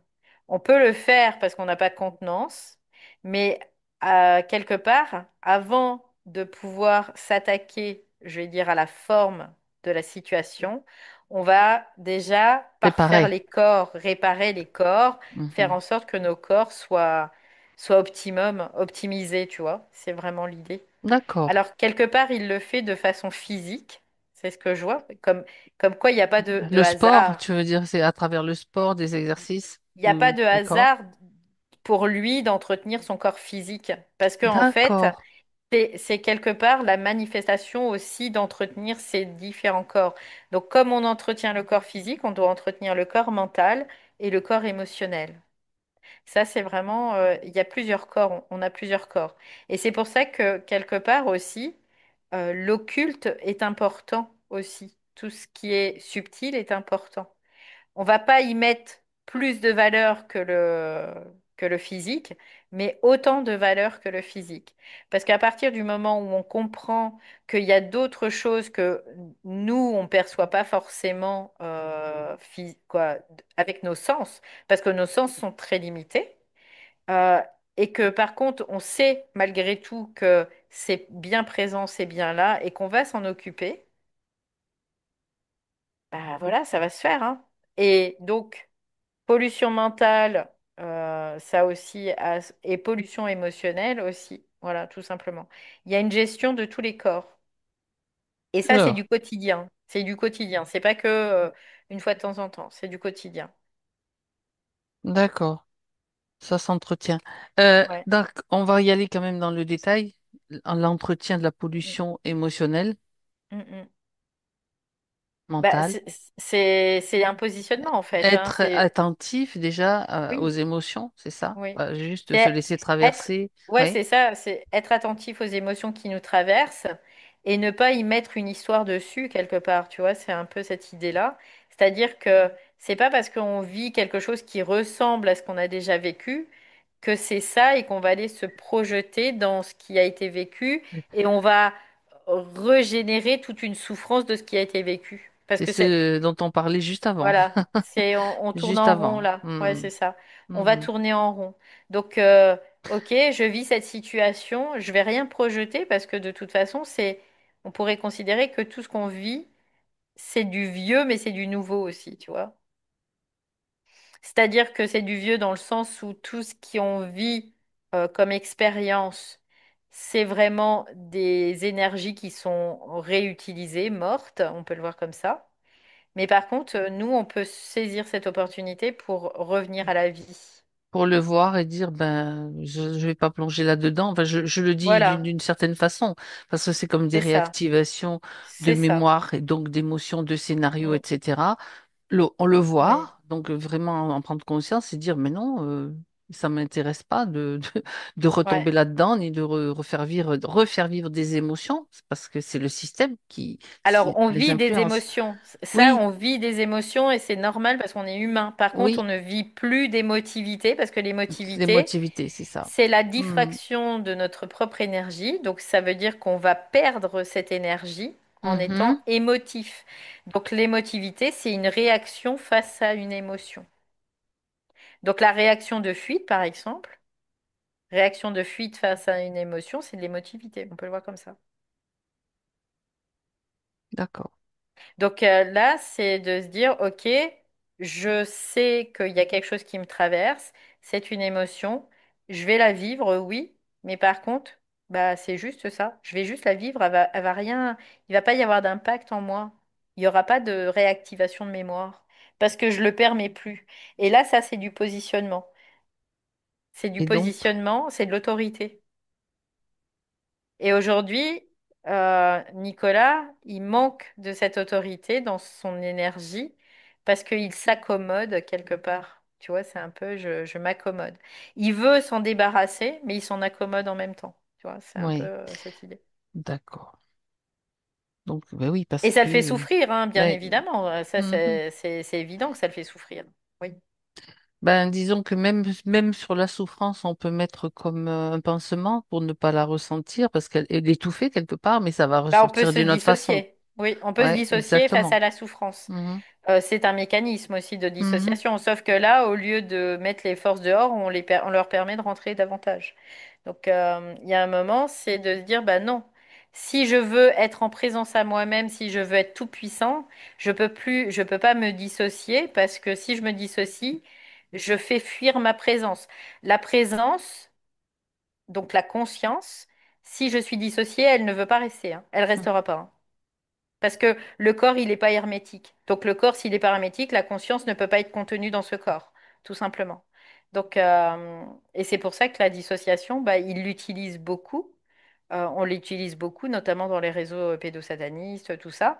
Speaker 2: On peut le faire parce qu'on n'a pas de contenance, mais quelque part, avant de pouvoir s'attaquer, je vais dire, à la forme de la situation, on va déjà parfaire
Speaker 1: Préparé.
Speaker 2: les corps, réparer les corps, faire
Speaker 1: Mhm.
Speaker 2: en sorte que nos corps soient optimum, optimisés, tu vois. C'est vraiment l'idée.
Speaker 1: D'accord.
Speaker 2: Alors, quelque part, il le fait de façon physique, C'est ce que je vois. Comme quoi, il n'y a pas de
Speaker 1: Le sport,
Speaker 2: hasard.
Speaker 1: tu veux dire, c'est à travers le sport, des exercices
Speaker 2: Il n'y a pas
Speaker 1: ou
Speaker 2: de
Speaker 1: le corps?
Speaker 2: hasard pour lui d'entretenir son corps physique. Parce qu'en fait,
Speaker 1: D'accord.
Speaker 2: c'est quelque part la manifestation aussi d'entretenir ces différents corps. Donc, comme on entretient le corps physique, on doit entretenir le corps mental et le corps émotionnel. Ça, c'est vraiment, il y a plusieurs corps, on a plusieurs corps. Et c'est pour ça que quelque part aussi, l'occulte est important aussi. Tout ce qui est subtil est important. On va pas y mettre plus de valeur que le physique, mais autant de valeur que le physique. Parce qu'à partir du moment où on comprend qu'il y a d'autres choses que nous, on perçoit pas forcément avec nos sens, parce que nos sens sont très limités, euh, et que par contre, on sait malgré tout que c'est bien présent, c'est bien là, et qu'on va s'en occuper, bah voilà, ça va se faire, hein. Et donc, pollution mentale, ça aussi, et pollution émotionnelle aussi. Voilà, tout simplement. Il y a une gestion de tous les corps. Et ça, c'est
Speaker 1: Alors,
Speaker 2: du quotidien. C'est du quotidien. C'est pas que une fois de temps en temps. C'est du quotidien.
Speaker 1: d'accord, ça s'entretient.
Speaker 2: Ouais.
Speaker 1: Donc, on va y aller quand même dans le détail, l'entretien de la
Speaker 2: Mm,
Speaker 1: pollution émotionnelle,
Speaker 2: mm, mm. Bah,
Speaker 1: mentale.
Speaker 2: c'est un positionnement en fait, hein.
Speaker 1: Être
Speaker 2: C'est
Speaker 1: attentif déjà aux
Speaker 2: oui,
Speaker 1: émotions, c'est ça?
Speaker 2: oui.
Speaker 1: Pas juste se
Speaker 2: C'est
Speaker 1: laisser
Speaker 2: être,
Speaker 1: traverser.
Speaker 2: ouais,
Speaker 1: Oui.
Speaker 2: c'est ça, c'est être attentif aux émotions qui nous traversent et ne pas y mettre une histoire dessus quelque part, tu vois, c'est un peu cette idée-là. C'est-à-dire que c'est pas parce qu'on vit quelque chose qui ressemble à ce qu'on a déjà vécu que c'est ça et qu'on va aller se projeter dans ce qui a été vécu et on va régénérer toute une souffrance de ce qui a été vécu. Parce
Speaker 1: C'est
Speaker 2: que c'est
Speaker 1: ce dont on parlait juste avant.
Speaker 2: voilà, on tourne
Speaker 1: Juste
Speaker 2: en rond
Speaker 1: avant.
Speaker 2: là. Ouais,
Speaker 1: Hmm,
Speaker 2: c'est ça. On va
Speaker 1: mhm.
Speaker 2: tourner en rond. Donc, ok, je vis cette situation, je vais rien projeter parce que de toute façon, on pourrait considérer que tout ce qu'on vit, c'est du vieux, mais c'est du nouveau aussi, tu vois. C'est-à-dire que c'est du vieux dans le sens où tout ce qu'on vit comme expérience, c'est vraiment des énergies qui sont réutilisées, mortes, on peut le voir comme ça. Mais par contre, nous, on peut saisir cette opportunité pour revenir à la vie.
Speaker 1: Pour le voir et dire, ben, je ne vais pas plonger là-dedans. Enfin, je le dis
Speaker 2: Voilà,
Speaker 1: d'une certaine façon, parce que c'est comme des
Speaker 2: c'est ça,
Speaker 1: réactivations de
Speaker 2: c'est ça.
Speaker 1: mémoire et donc d'émotions, de scénarios,
Speaker 2: Mm.
Speaker 1: etc. On le
Speaker 2: Oui.
Speaker 1: voit, donc vraiment en prendre conscience et dire, mais non, ça m'intéresse pas de retomber
Speaker 2: Ouais.
Speaker 1: là-dedans, ni de refaire vivre des émotions, c'est parce que c'est le système
Speaker 2: Alors,
Speaker 1: qui
Speaker 2: on
Speaker 1: les
Speaker 2: vit des
Speaker 1: influence.
Speaker 2: émotions. Ça,
Speaker 1: Oui,
Speaker 2: on vit des émotions et c'est normal parce qu'on est humain. Par contre, on
Speaker 1: oui,
Speaker 2: ne vit plus d'émotivité parce que l'émotivité,
Speaker 1: l'émotivité, c'est ça.
Speaker 2: c'est la
Speaker 1: Hmm.
Speaker 2: diffraction de notre propre énergie. Donc, ça veut dire qu'on va perdre cette énergie en étant
Speaker 1: Mhm.
Speaker 2: émotif. Donc, l'émotivité, c'est une réaction face à une émotion. Donc, la réaction de fuite, par exemple, réaction de fuite face à une émotion, c'est de l'émotivité. On peut le voir comme ça.
Speaker 1: D'accord.
Speaker 2: Donc là, c'est de se dire, OK, je sais qu'il y a quelque chose qui me traverse, c'est une émotion, je vais la vivre, oui, mais par contre, bah c'est juste ça. Je vais juste la vivre, elle va rien, il va pas y avoir d'impact en moi. Il n'y aura pas de réactivation de mémoire parce que je le permets plus. Et là, ça, c'est du positionnement. C'est du
Speaker 1: Et donc,
Speaker 2: positionnement, c'est de l'autorité. Et aujourd'hui, Nicolas, il manque de cette autorité dans son énergie parce qu'il s'accommode quelque part. Tu vois, c'est un peu je m'accommode. Il veut s'en débarrasser, mais il s'en accommode en même temps. Tu vois, c'est un peu
Speaker 1: oui,
Speaker 2: cette idée.
Speaker 1: d'accord. Donc, ben oui,
Speaker 2: Et
Speaker 1: parce
Speaker 2: ça le fait
Speaker 1: que
Speaker 2: souffrir, hein, bien
Speaker 1: ouais,
Speaker 2: évidemment. Ça,
Speaker 1: mhm.
Speaker 2: c'est évident que ça le fait souffrir. Oui.
Speaker 1: Ben, disons que même sur la souffrance, on peut mettre comme un pansement pour ne pas la ressentir, parce qu'elle est étouffée quelque part, mais ça va
Speaker 2: Bah, on peut
Speaker 1: ressortir
Speaker 2: se
Speaker 1: d'une autre façon.
Speaker 2: dissocier. Oui, on peut se
Speaker 1: Ouais,
Speaker 2: dissocier face
Speaker 1: exactement.
Speaker 2: à la souffrance.
Speaker 1: Mhm,
Speaker 2: C'est un mécanisme aussi de
Speaker 1: mhm.
Speaker 2: dissociation, sauf que là, au lieu de mettre les forces dehors, on leur permet de rentrer davantage. Donc, il y a un moment, c'est de se dire, bah non, si je veux être en présence à moi-même, si je veux être tout puissant, je peux pas me dissocier parce que si je me dissocie, je fais fuir ma présence. La présence, donc la conscience, si je suis dissociée, elle ne veut pas rester, hein. Elle restera pas, hein. Parce que le corps, il n'est pas hermétique. Donc le corps, s'il n'est pas hermétique, la conscience ne peut pas être contenue dans ce corps, tout simplement. Donc, et c'est pour ça que la dissociation, bah, il l'utilise beaucoup. On l'utilise beaucoup, notamment dans les réseaux pédosatanistes, tout ça,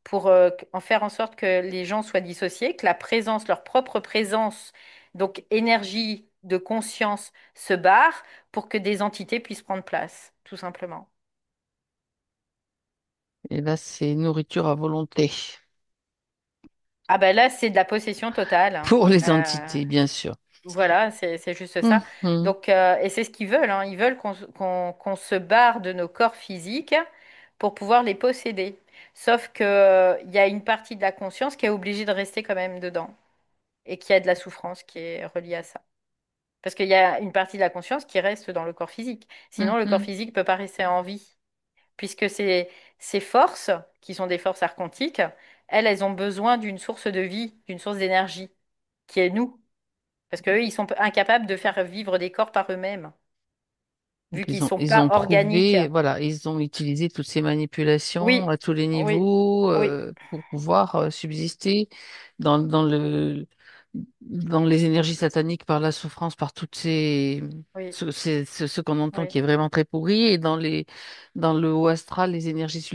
Speaker 2: pour en faire en sorte que les gens soient dissociés, que la présence, leur propre présence, donc énergie de conscience, se barre pour que des entités puissent prendre place, tout simplement.
Speaker 1: Et là, c'est nourriture à volonté
Speaker 2: Ah ben là, c'est de la possession totale.
Speaker 1: pour les
Speaker 2: Euh,
Speaker 1: entités, bien sûr.
Speaker 2: voilà, c'est juste ça.
Speaker 1: Mhm.
Speaker 2: Donc, et c'est ce qu'ils veulent, hein. Ils veulent qu'on se barre de nos corps physiques pour pouvoir les posséder. Sauf que, il y a une partie de la conscience qui est obligée de rester quand même dedans et qui a de la souffrance qui est reliée à ça. Parce qu'il y a une partie de la conscience qui reste dans le corps physique. Sinon, le corps
Speaker 1: Mhm.
Speaker 2: physique ne peut pas rester en vie. Puisque ces forces, qui sont des forces archontiques, elles ont besoin d'une source de vie, d'une source d'énergie, qui est nous. Parce qu'eux, ils sont incapables de faire vivre des corps par eux-mêmes, vu
Speaker 1: Donc,
Speaker 2: qu'ils ne sont
Speaker 1: ils
Speaker 2: pas
Speaker 1: ont
Speaker 2: organiques.
Speaker 1: trouvé, voilà, ils ont utilisé toutes ces manipulations
Speaker 2: Oui,
Speaker 1: à tous les
Speaker 2: oui,
Speaker 1: niveaux
Speaker 2: oui,
Speaker 1: pour pouvoir subsister dans dans les énergies sataniques, par la souffrance, par toutes
Speaker 2: oui,
Speaker 1: ce qu'on entend
Speaker 2: oui,
Speaker 1: qui est vraiment très pourri, et dans le haut astral, les énergies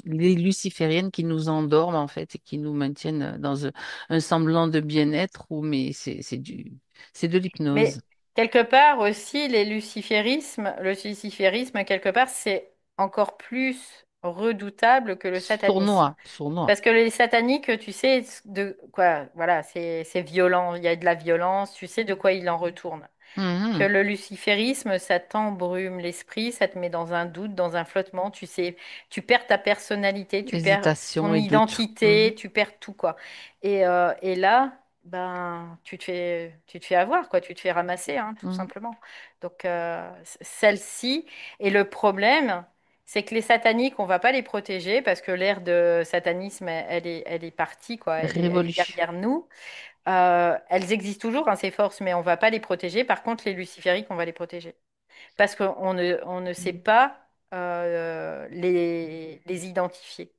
Speaker 1: lucifériennes qui nous endorment, en fait, et qui nous maintiennent dans un semblant de bien-être, mais c'est de l'hypnose.
Speaker 2: mais quelque part aussi, le luciférisme, quelque part, c'est encore plus redoutable que le satanisme.
Speaker 1: Sournois, sournois.
Speaker 2: Parce que les sataniques, tu sais de quoi, voilà, c'est violent, il y a de la violence, tu sais de quoi il en retourne. Que
Speaker 1: Mhm.
Speaker 2: le luciférisme, ça t'embrume l'esprit, ça te met dans un doute, dans un flottement, tu sais, tu perds ta personnalité, tu perds ton
Speaker 1: Hésitation et doute. Mhm.
Speaker 2: identité, tu perds tout, quoi. Et là, ben, tu te fais avoir, quoi, tu te fais ramasser, hein, tout
Speaker 1: Mhm.
Speaker 2: simplement. Donc, celle-ci, et le problème, c'est que les sataniques, on va pas les protéger parce que l'ère de satanisme, elle est partie, quoi, elle est
Speaker 1: Révolu.
Speaker 2: derrière nous. Elles existent toujours, hein, ces forces, mais on va pas les protéger. Par contre, les lucifériques, on va les protéger. Parce on ne sait
Speaker 1: Mhm.
Speaker 2: pas les identifier.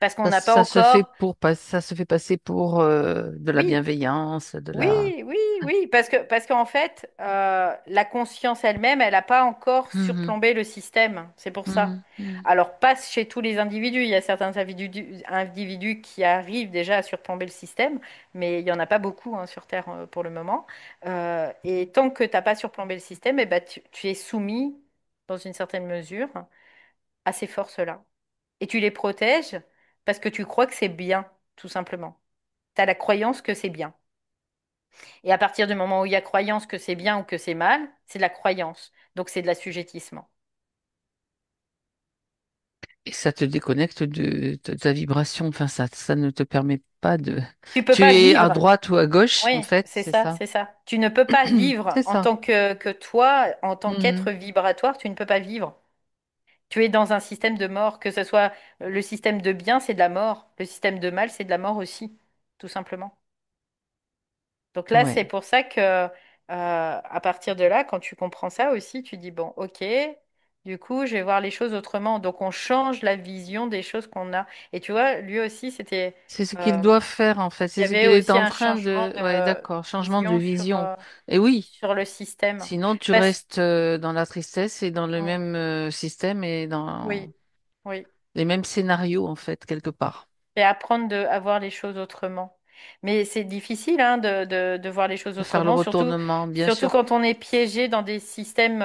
Speaker 2: Parce qu'on n'a pas encore...
Speaker 1: Ça se fait passer pour de la
Speaker 2: Oui,
Speaker 1: bienveillance, de la.
Speaker 2: oui, oui, oui. Parce qu'en fait, la conscience elle-même, elle n'a pas encore
Speaker 1: Mhm.
Speaker 2: surplombé le système. C'est pour ça.
Speaker 1: Mhm. Mhm.
Speaker 2: Alors, pas chez tous les individus. Il y a certains individus qui arrivent déjà à surplomber le système, mais il n'y en a pas beaucoup hein, sur Terre pour le moment. Et tant que tu n'as pas surplombé le système, eh ben, tu es soumis, dans une certaine mesure, à ces forces-là. Et tu les protèges parce que tu crois que c'est bien, tout simplement. Tu as la croyance que c'est bien. Et à partir du moment où il y a croyance que c'est bien ou que c'est mal, c'est de la croyance. Donc c'est de l'assujettissement.
Speaker 1: Et ça te déconnecte de ta vibration. Enfin, ça ne te permet pas de.
Speaker 2: Tu peux pas
Speaker 1: Tu es à
Speaker 2: vivre.
Speaker 1: droite ou à gauche, en
Speaker 2: Oui,
Speaker 1: fait, c'est ça.
Speaker 2: c'est ça. Tu ne peux pas vivre
Speaker 1: C'est
Speaker 2: en
Speaker 1: ça.
Speaker 2: tant que toi, en tant qu'être
Speaker 1: Mhm.
Speaker 2: vibratoire, tu ne peux pas vivre. Tu es dans un système de mort, que ce soit le système de bien, c'est de la mort. Le système de mal, c'est de la mort aussi, tout simplement. Donc là,
Speaker 1: Ouais.
Speaker 2: c'est pour ça que, à partir de là, quand tu comprends ça aussi, tu dis, bon, ok, du coup, je vais voir les choses autrement. Donc on change la vision des choses qu'on a. Et tu vois, lui aussi,
Speaker 1: C'est ce qu'il
Speaker 2: euh,
Speaker 1: doit faire, en fait.
Speaker 2: il
Speaker 1: C'est
Speaker 2: y
Speaker 1: ce
Speaker 2: avait
Speaker 1: qu'il est
Speaker 2: aussi
Speaker 1: en
Speaker 2: un
Speaker 1: train
Speaker 2: changement
Speaker 1: de. Ouais,
Speaker 2: de
Speaker 1: d'accord. Changement de
Speaker 2: vision
Speaker 1: vision. Et oui.
Speaker 2: sur le système.
Speaker 1: Sinon, tu
Speaker 2: Parce,
Speaker 1: restes dans la tristesse et dans le
Speaker 2: Mm,
Speaker 1: même système et dans
Speaker 2: oui, oui.
Speaker 1: les mêmes scénarios, en fait, quelque part.
Speaker 2: Et apprendre à voir les choses autrement. Mais c'est difficile hein, de voir les choses
Speaker 1: De faire le
Speaker 2: autrement,
Speaker 1: retournement, bien
Speaker 2: surtout
Speaker 1: sûr.
Speaker 2: quand on est piégé dans des systèmes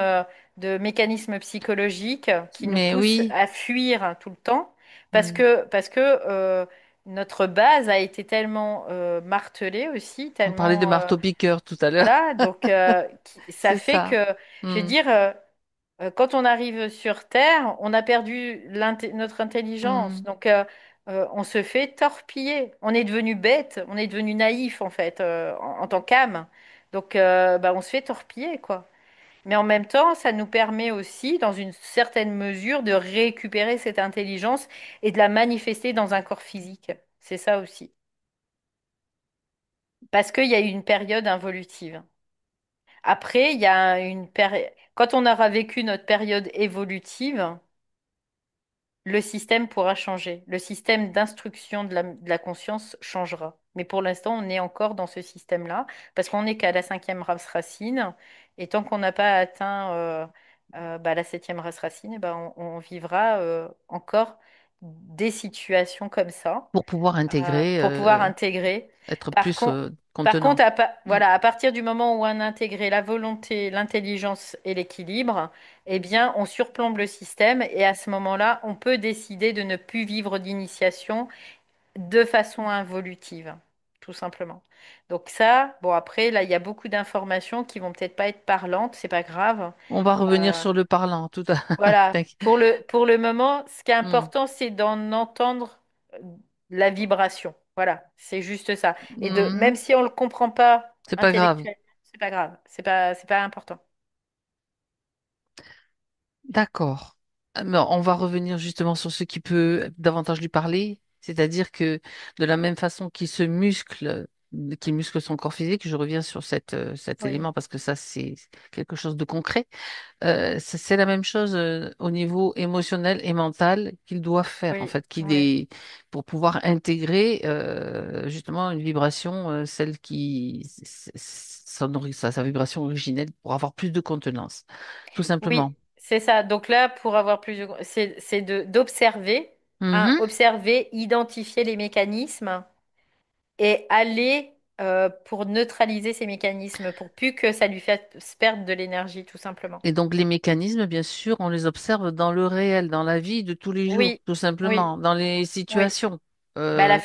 Speaker 2: de mécanismes psychologiques qui nous
Speaker 1: Mais
Speaker 2: poussent
Speaker 1: oui,
Speaker 2: à fuir tout le temps,
Speaker 1: mm,
Speaker 2: parce que notre base a été tellement martelée aussi,
Speaker 1: on parlait de
Speaker 2: tellement...
Speaker 1: marteau-piqueur tout à l'heure.
Speaker 2: voilà, donc ça
Speaker 1: C'est
Speaker 2: fait
Speaker 1: ça.
Speaker 2: que, je vais
Speaker 1: Mm,
Speaker 2: dire... quand on arrive sur Terre, on a perdu notre intelligence.
Speaker 1: mm.
Speaker 2: Donc, on se fait torpiller. On est devenu bête, on est devenu naïf, en fait, en tant qu'âme. Donc, bah, on se fait torpiller, quoi. Mais en même temps, ça nous permet aussi, dans une certaine mesure, de récupérer cette intelligence et de la manifester dans un corps physique. C'est ça aussi. Parce qu'il y a eu une période involutive. Après, il y a une période... Quand on aura vécu notre période évolutive, le système pourra changer. Le système d'instruction de la conscience changera. Mais pour l'instant, on est encore dans ce système-là, parce qu'on n'est qu'à la cinquième race racine. Et tant qu'on n'a pas atteint la septième race racine, eh ben, on vivra encore des situations comme ça
Speaker 1: pour pouvoir intégrer,
Speaker 2: pour pouvoir intégrer.
Speaker 1: être
Speaker 2: Par
Speaker 1: plus
Speaker 2: contre, par
Speaker 1: contenant.
Speaker 2: contre,
Speaker 1: Mm.
Speaker 2: voilà, à partir du moment où on a intégré la volonté, l'intelligence et l'équilibre, eh bien, on surplombe le système et à ce moment-là, on peut décider de ne plus vivre d'initiation de façon involutive, tout simplement. Donc ça, bon après, là, il y a beaucoup d'informations qui vont peut-être pas être parlantes, c'est pas grave.
Speaker 1: On va revenir
Speaker 2: Euh,
Speaker 1: sur le parlant, tout à
Speaker 2: voilà,
Speaker 1: t'inquiète.
Speaker 2: pour le moment, ce qui est
Speaker 1: Mm.
Speaker 2: important, c'est d'en entendre euh, la vibration. Voilà, c'est juste ça. Et de, même
Speaker 1: Mhm.
Speaker 2: si on ne le comprend pas
Speaker 1: C'est pas grave.
Speaker 2: intellectuellement, c'est pas grave, c'est pas important.
Speaker 1: D'accord. Mais on va revenir justement sur ce qui peut davantage lui parler, c'est-à-dire que de la même façon qu'il muscle son corps physique, je reviens sur cet
Speaker 2: Oui,
Speaker 1: élément parce que ça, c'est quelque chose de concret. C'est la même chose au niveau émotionnel et mental qu'il doit faire, en
Speaker 2: oui,
Speaker 1: fait,
Speaker 2: oui.
Speaker 1: pour pouvoir intégrer justement une vibration, celle sa vibration originelle, pour avoir plus de contenance, tout simplement.
Speaker 2: Oui, c'est ça. Donc là, pour avoir plus de, c'est d'observer, hein,
Speaker 1: Mhm.
Speaker 2: observer, identifier les mécanismes et aller pour neutraliser ces mécanismes, pour plus que ça lui fasse perdre de l'énergie, tout simplement.
Speaker 1: Et donc les mécanismes, bien sûr, on les observe dans le réel, dans la vie de tous les jours,
Speaker 2: Oui,
Speaker 1: tout
Speaker 2: oui,
Speaker 1: simplement, dans les
Speaker 2: oui.
Speaker 1: situations.
Speaker 2: Bah,
Speaker 1: Euh,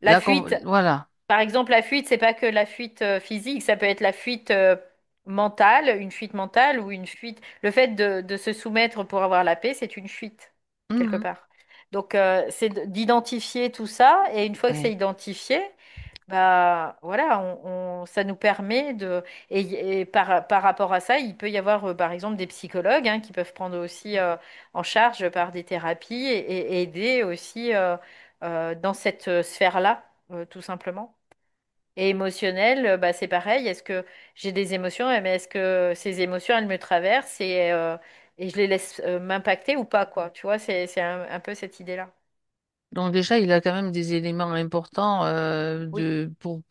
Speaker 2: la fuite.
Speaker 1: voilà.
Speaker 2: Par exemple, la fuite, c'est pas que la fuite physique, ça peut être la fuite mentale, une fuite mentale ou une fuite. Le fait de se soumettre pour avoir la paix, c'est une fuite, quelque
Speaker 1: Mhm.
Speaker 2: part. Donc, c'est d'identifier tout ça, et une fois que c'est
Speaker 1: Ouais.
Speaker 2: identifié, bah voilà, ça nous permet de. Et par rapport à ça, il peut y avoir, par exemple, des psychologues hein, qui peuvent prendre aussi en charge par des thérapies et aider aussi dans cette sphère-là, tout simplement. Et émotionnel, bah, c'est pareil. Est-ce que j'ai des émotions, mais est-ce que ces émotions, elles me traversent et je les laisse m'impacter ou pas, quoi? Tu vois, c'est un peu cette idée-là.
Speaker 1: Donc déjà, il a quand même des éléments importants
Speaker 2: Oui,
Speaker 1: pour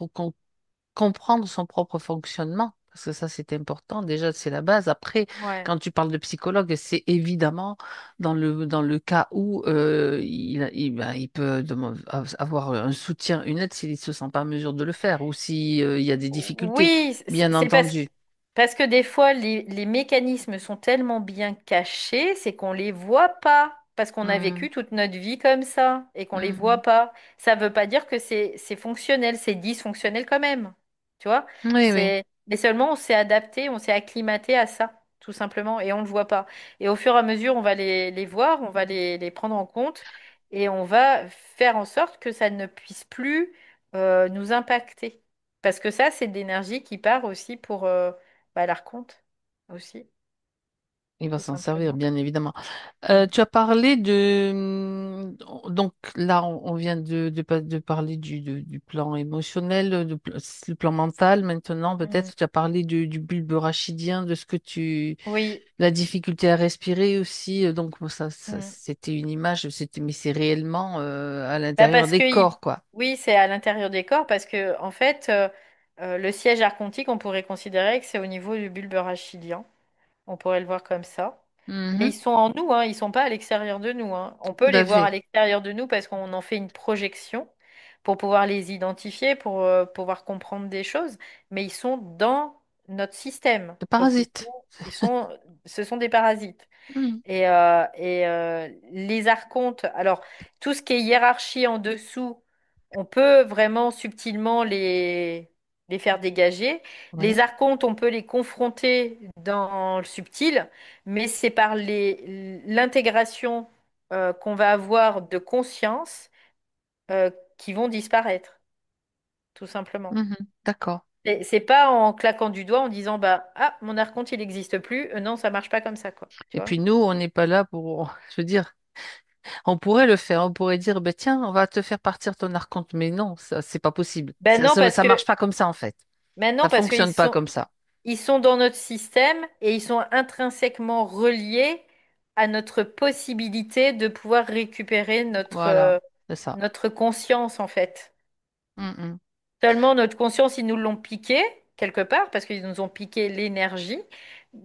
Speaker 1: comprendre son propre fonctionnement, parce que ça, c'est important. Déjà, c'est la base. Après,
Speaker 2: ouais.
Speaker 1: quand tu parles de psychologue, c'est évidemment dans le cas où il peut avoir un soutien, une aide s'il ne se sent pas en mesure de le faire ou s'il y a des difficultés,
Speaker 2: Oui,
Speaker 1: bien
Speaker 2: c'est
Speaker 1: entendu.
Speaker 2: parce que des fois, les mécanismes sont tellement bien cachés, c'est qu'on les voit pas. Parce qu'on a
Speaker 1: Mhm,
Speaker 2: vécu toute notre vie comme ça et qu'on les voit
Speaker 1: mhm.
Speaker 2: pas. Ça veut pas dire que c'est fonctionnel, c'est dysfonctionnel quand même. Tu vois?
Speaker 1: Oui, oui.
Speaker 2: Mais seulement on s'est adapté, on s'est acclimaté à ça, tout simplement, et on ne le voit pas. Et au fur et à mesure, on va les voir, on va les prendre en compte et on va faire en sorte que ça ne puisse plus nous impacter. Parce que ça, c'est de l'énergie qui part aussi pour l'archonte, aussi,
Speaker 1: Il va
Speaker 2: tout
Speaker 1: s'en servir,
Speaker 2: simplement.
Speaker 1: bien évidemment.
Speaker 2: Mm.
Speaker 1: Tu as parlé donc là, on vient de parler du plan émotionnel, le plan mental. Maintenant,
Speaker 2: Mm.
Speaker 1: peut-être, tu as parlé du bulbe rachidien, de ce que
Speaker 2: Oui.
Speaker 1: la difficulté à respirer aussi. Donc, bon,
Speaker 2: Mm.
Speaker 1: c'était une image, mais c'est réellement à
Speaker 2: Bah,
Speaker 1: l'intérieur
Speaker 2: parce
Speaker 1: des
Speaker 2: que,
Speaker 1: corps, quoi.
Speaker 2: oui, c'est à l'intérieur des corps, parce que, en fait, le siège archontique, on pourrait considérer que c'est au niveau du bulbe rachidien. On pourrait le voir comme ça. Mais
Speaker 1: Mhm,
Speaker 2: ils sont en nous, hein, ils sont pas à l'extérieur de nous, hein. On peut
Speaker 1: tout
Speaker 2: les
Speaker 1: à
Speaker 2: voir à
Speaker 1: fait.
Speaker 2: l'extérieur de nous parce qu'on en fait une projection pour pouvoir les identifier, pour pouvoir comprendre des choses, mais ils sont dans notre système.
Speaker 1: Le
Speaker 2: Donc
Speaker 1: parasite.
Speaker 2: ce sont des parasites.
Speaker 1: Mhm,
Speaker 2: Les archontes, alors tout ce qui est hiérarchie en dessous, on peut vraiment subtilement les faire dégager. Les
Speaker 1: oui.
Speaker 2: archontes, on peut les confronter dans le subtil, mais c'est par l'intégration qu'on va avoir de conscience qui vont disparaître, tout simplement.
Speaker 1: Mhm, d'accord.
Speaker 2: C'est pas en claquant du doigt en disant bah ah mon archonte il n'existe plus. Non, ça marche pas comme ça quoi, tu
Speaker 1: Et
Speaker 2: vois.
Speaker 1: puis nous, on n'est pas là pour, je veux dire. On pourrait le faire, on pourrait dire, ben tiens, on va te faire partir ton archonte, mais non, ça, c'est pas possible.
Speaker 2: Ben non parce
Speaker 1: Ça
Speaker 2: que
Speaker 1: marche pas comme ça, en fait.
Speaker 2: maintenant
Speaker 1: Ça
Speaker 2: parce qu'ils
Speaker 1: fonctionne pas comme ça.
Speaker 2: ils sont dans notre système et ils sont intrinsèquement reliés à notre possibilité de pouvoir récupérer
Speaker 1: Voilà, c'est ça.
Speaker 2: notre conscience, en fait.
Speaker 1: Mm, mm.
Speaker 2: Seulement, notre conscience, ils nous l'ont piqué quelque part parce qu'ils nous ont piqué l'énergie.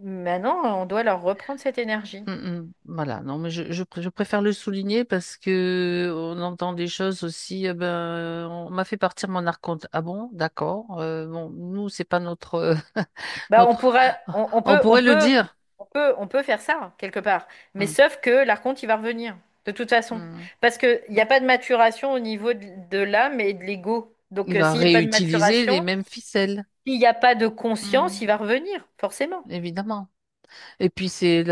Speaker 2: Maintenant, on doit leur reprendre cette énergie.
Speaker 1: Mm, mm. Voilà, non, mais je préfère le souligner parce que on entend des choses aussi. On m'a fait partir mon archonte. Ah bon, d'accord. Bon, nous, c'est pas notre,
Speaker 2: Bah,
Speaker 1: notre. On pourrait le dire.
Speaker 2: on peut faire ça quelque part. Mais
Speaker 1: Mm.
Speaker 2: sauf que l'archonte, il va revenir de toute façon,
Speaker 1: Mm.
Speaker 2: parce que il n'y a pas de maturation au niveau de l'âme et de l'ego. Donc,
Speaker 1: Il va
Speaker 2: s'il n'y a pas de
Speaker 1: réutiliser les
Speaker 2: maturation,
Speaker 1: mêmes ficelles.
Speaker 2: s'il n'y a pas de conscience,
Speaker 1: Mm.
Speaker 2: il va revenir forcément.
Speaker 1: Évidemment. Et puis c'est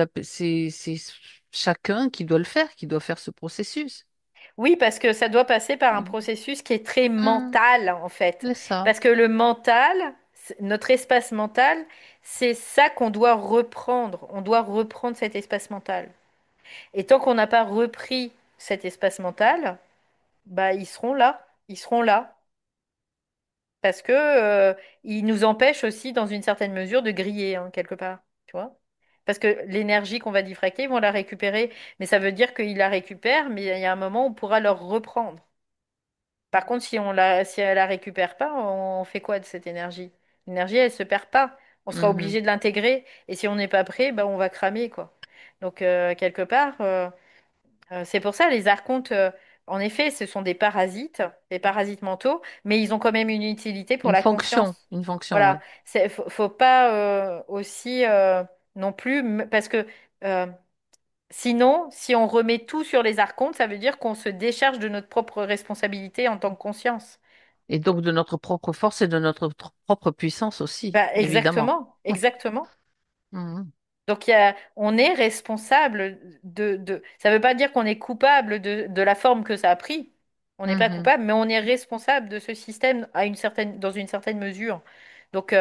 Speaker 1: chacun qui doit le faire, qui doit faire ce processus.
Speaker 2: Oui, parce que ça doit passer par un
Speaker 1: Mm.
Speaker 2: processus qui est très
Speaker 1: Mm.
Speaker 2: mental, en fait.
Speaker 1: C'est ça.
Speaker 2: Parce que le mental, notre espace mental, c'est ça qu'on doit reprendre. On doit reprendre cet espace mental. Et tant qu'on n'a pas repris cet espace mental, bah, ils seront là. Ils seront là. Parce que, ils nous empêchent aussi, dans une certaine mesure, de griller, hein, quelque part. Tu vois? Parce que l'énergie qu'on va diffracter, ils vont la récupérer. Mais ça veut dire qu'ils la récupèrent, mais il y a un moment où on pourra leur reprendre. Par contre, si elle la récupère pas, on fait quoi de cette énergie? L'énergie, elle se perd pas. On sera
Speaker 1: Mhm.
Speaker 2: obligé de l'intégrer. Et si on n'est pas prêt, bah, on va cramer, quoi. Donc, quelque part, c'est pour ça, les archontes, en effet, ce sont des parasites mentaux, mais ils ont quand même une utilité pour la conscience.
Speaker 1: Une fonction,
Speaker 2: Voilà.
Speaker 1: oui.
Speaker 2: Faut pas aussi non plus, parce que euh, sinon, si on remet tout sur les archontes, ça veut dire qu'on se décharge de notre propre responsabilité en tant que conscience.
Speaker 1: Et donc de notre propre force et de notre propre puissance aussi,
Speaker 2: Bah,
Speaker 1: évidemment.
Speaker 2: exactement, exactement.
Speaker 1: Mhm.
Speaker 2: Donc, on est responsable Ça ne veut pas dire qu'on est coupable de la forme que ça a pris. On n'est pas
Speaker 1: Mhm.
Speaker 2: coupable, mais on est responsable de ce système dans une certaine mesure. Donc,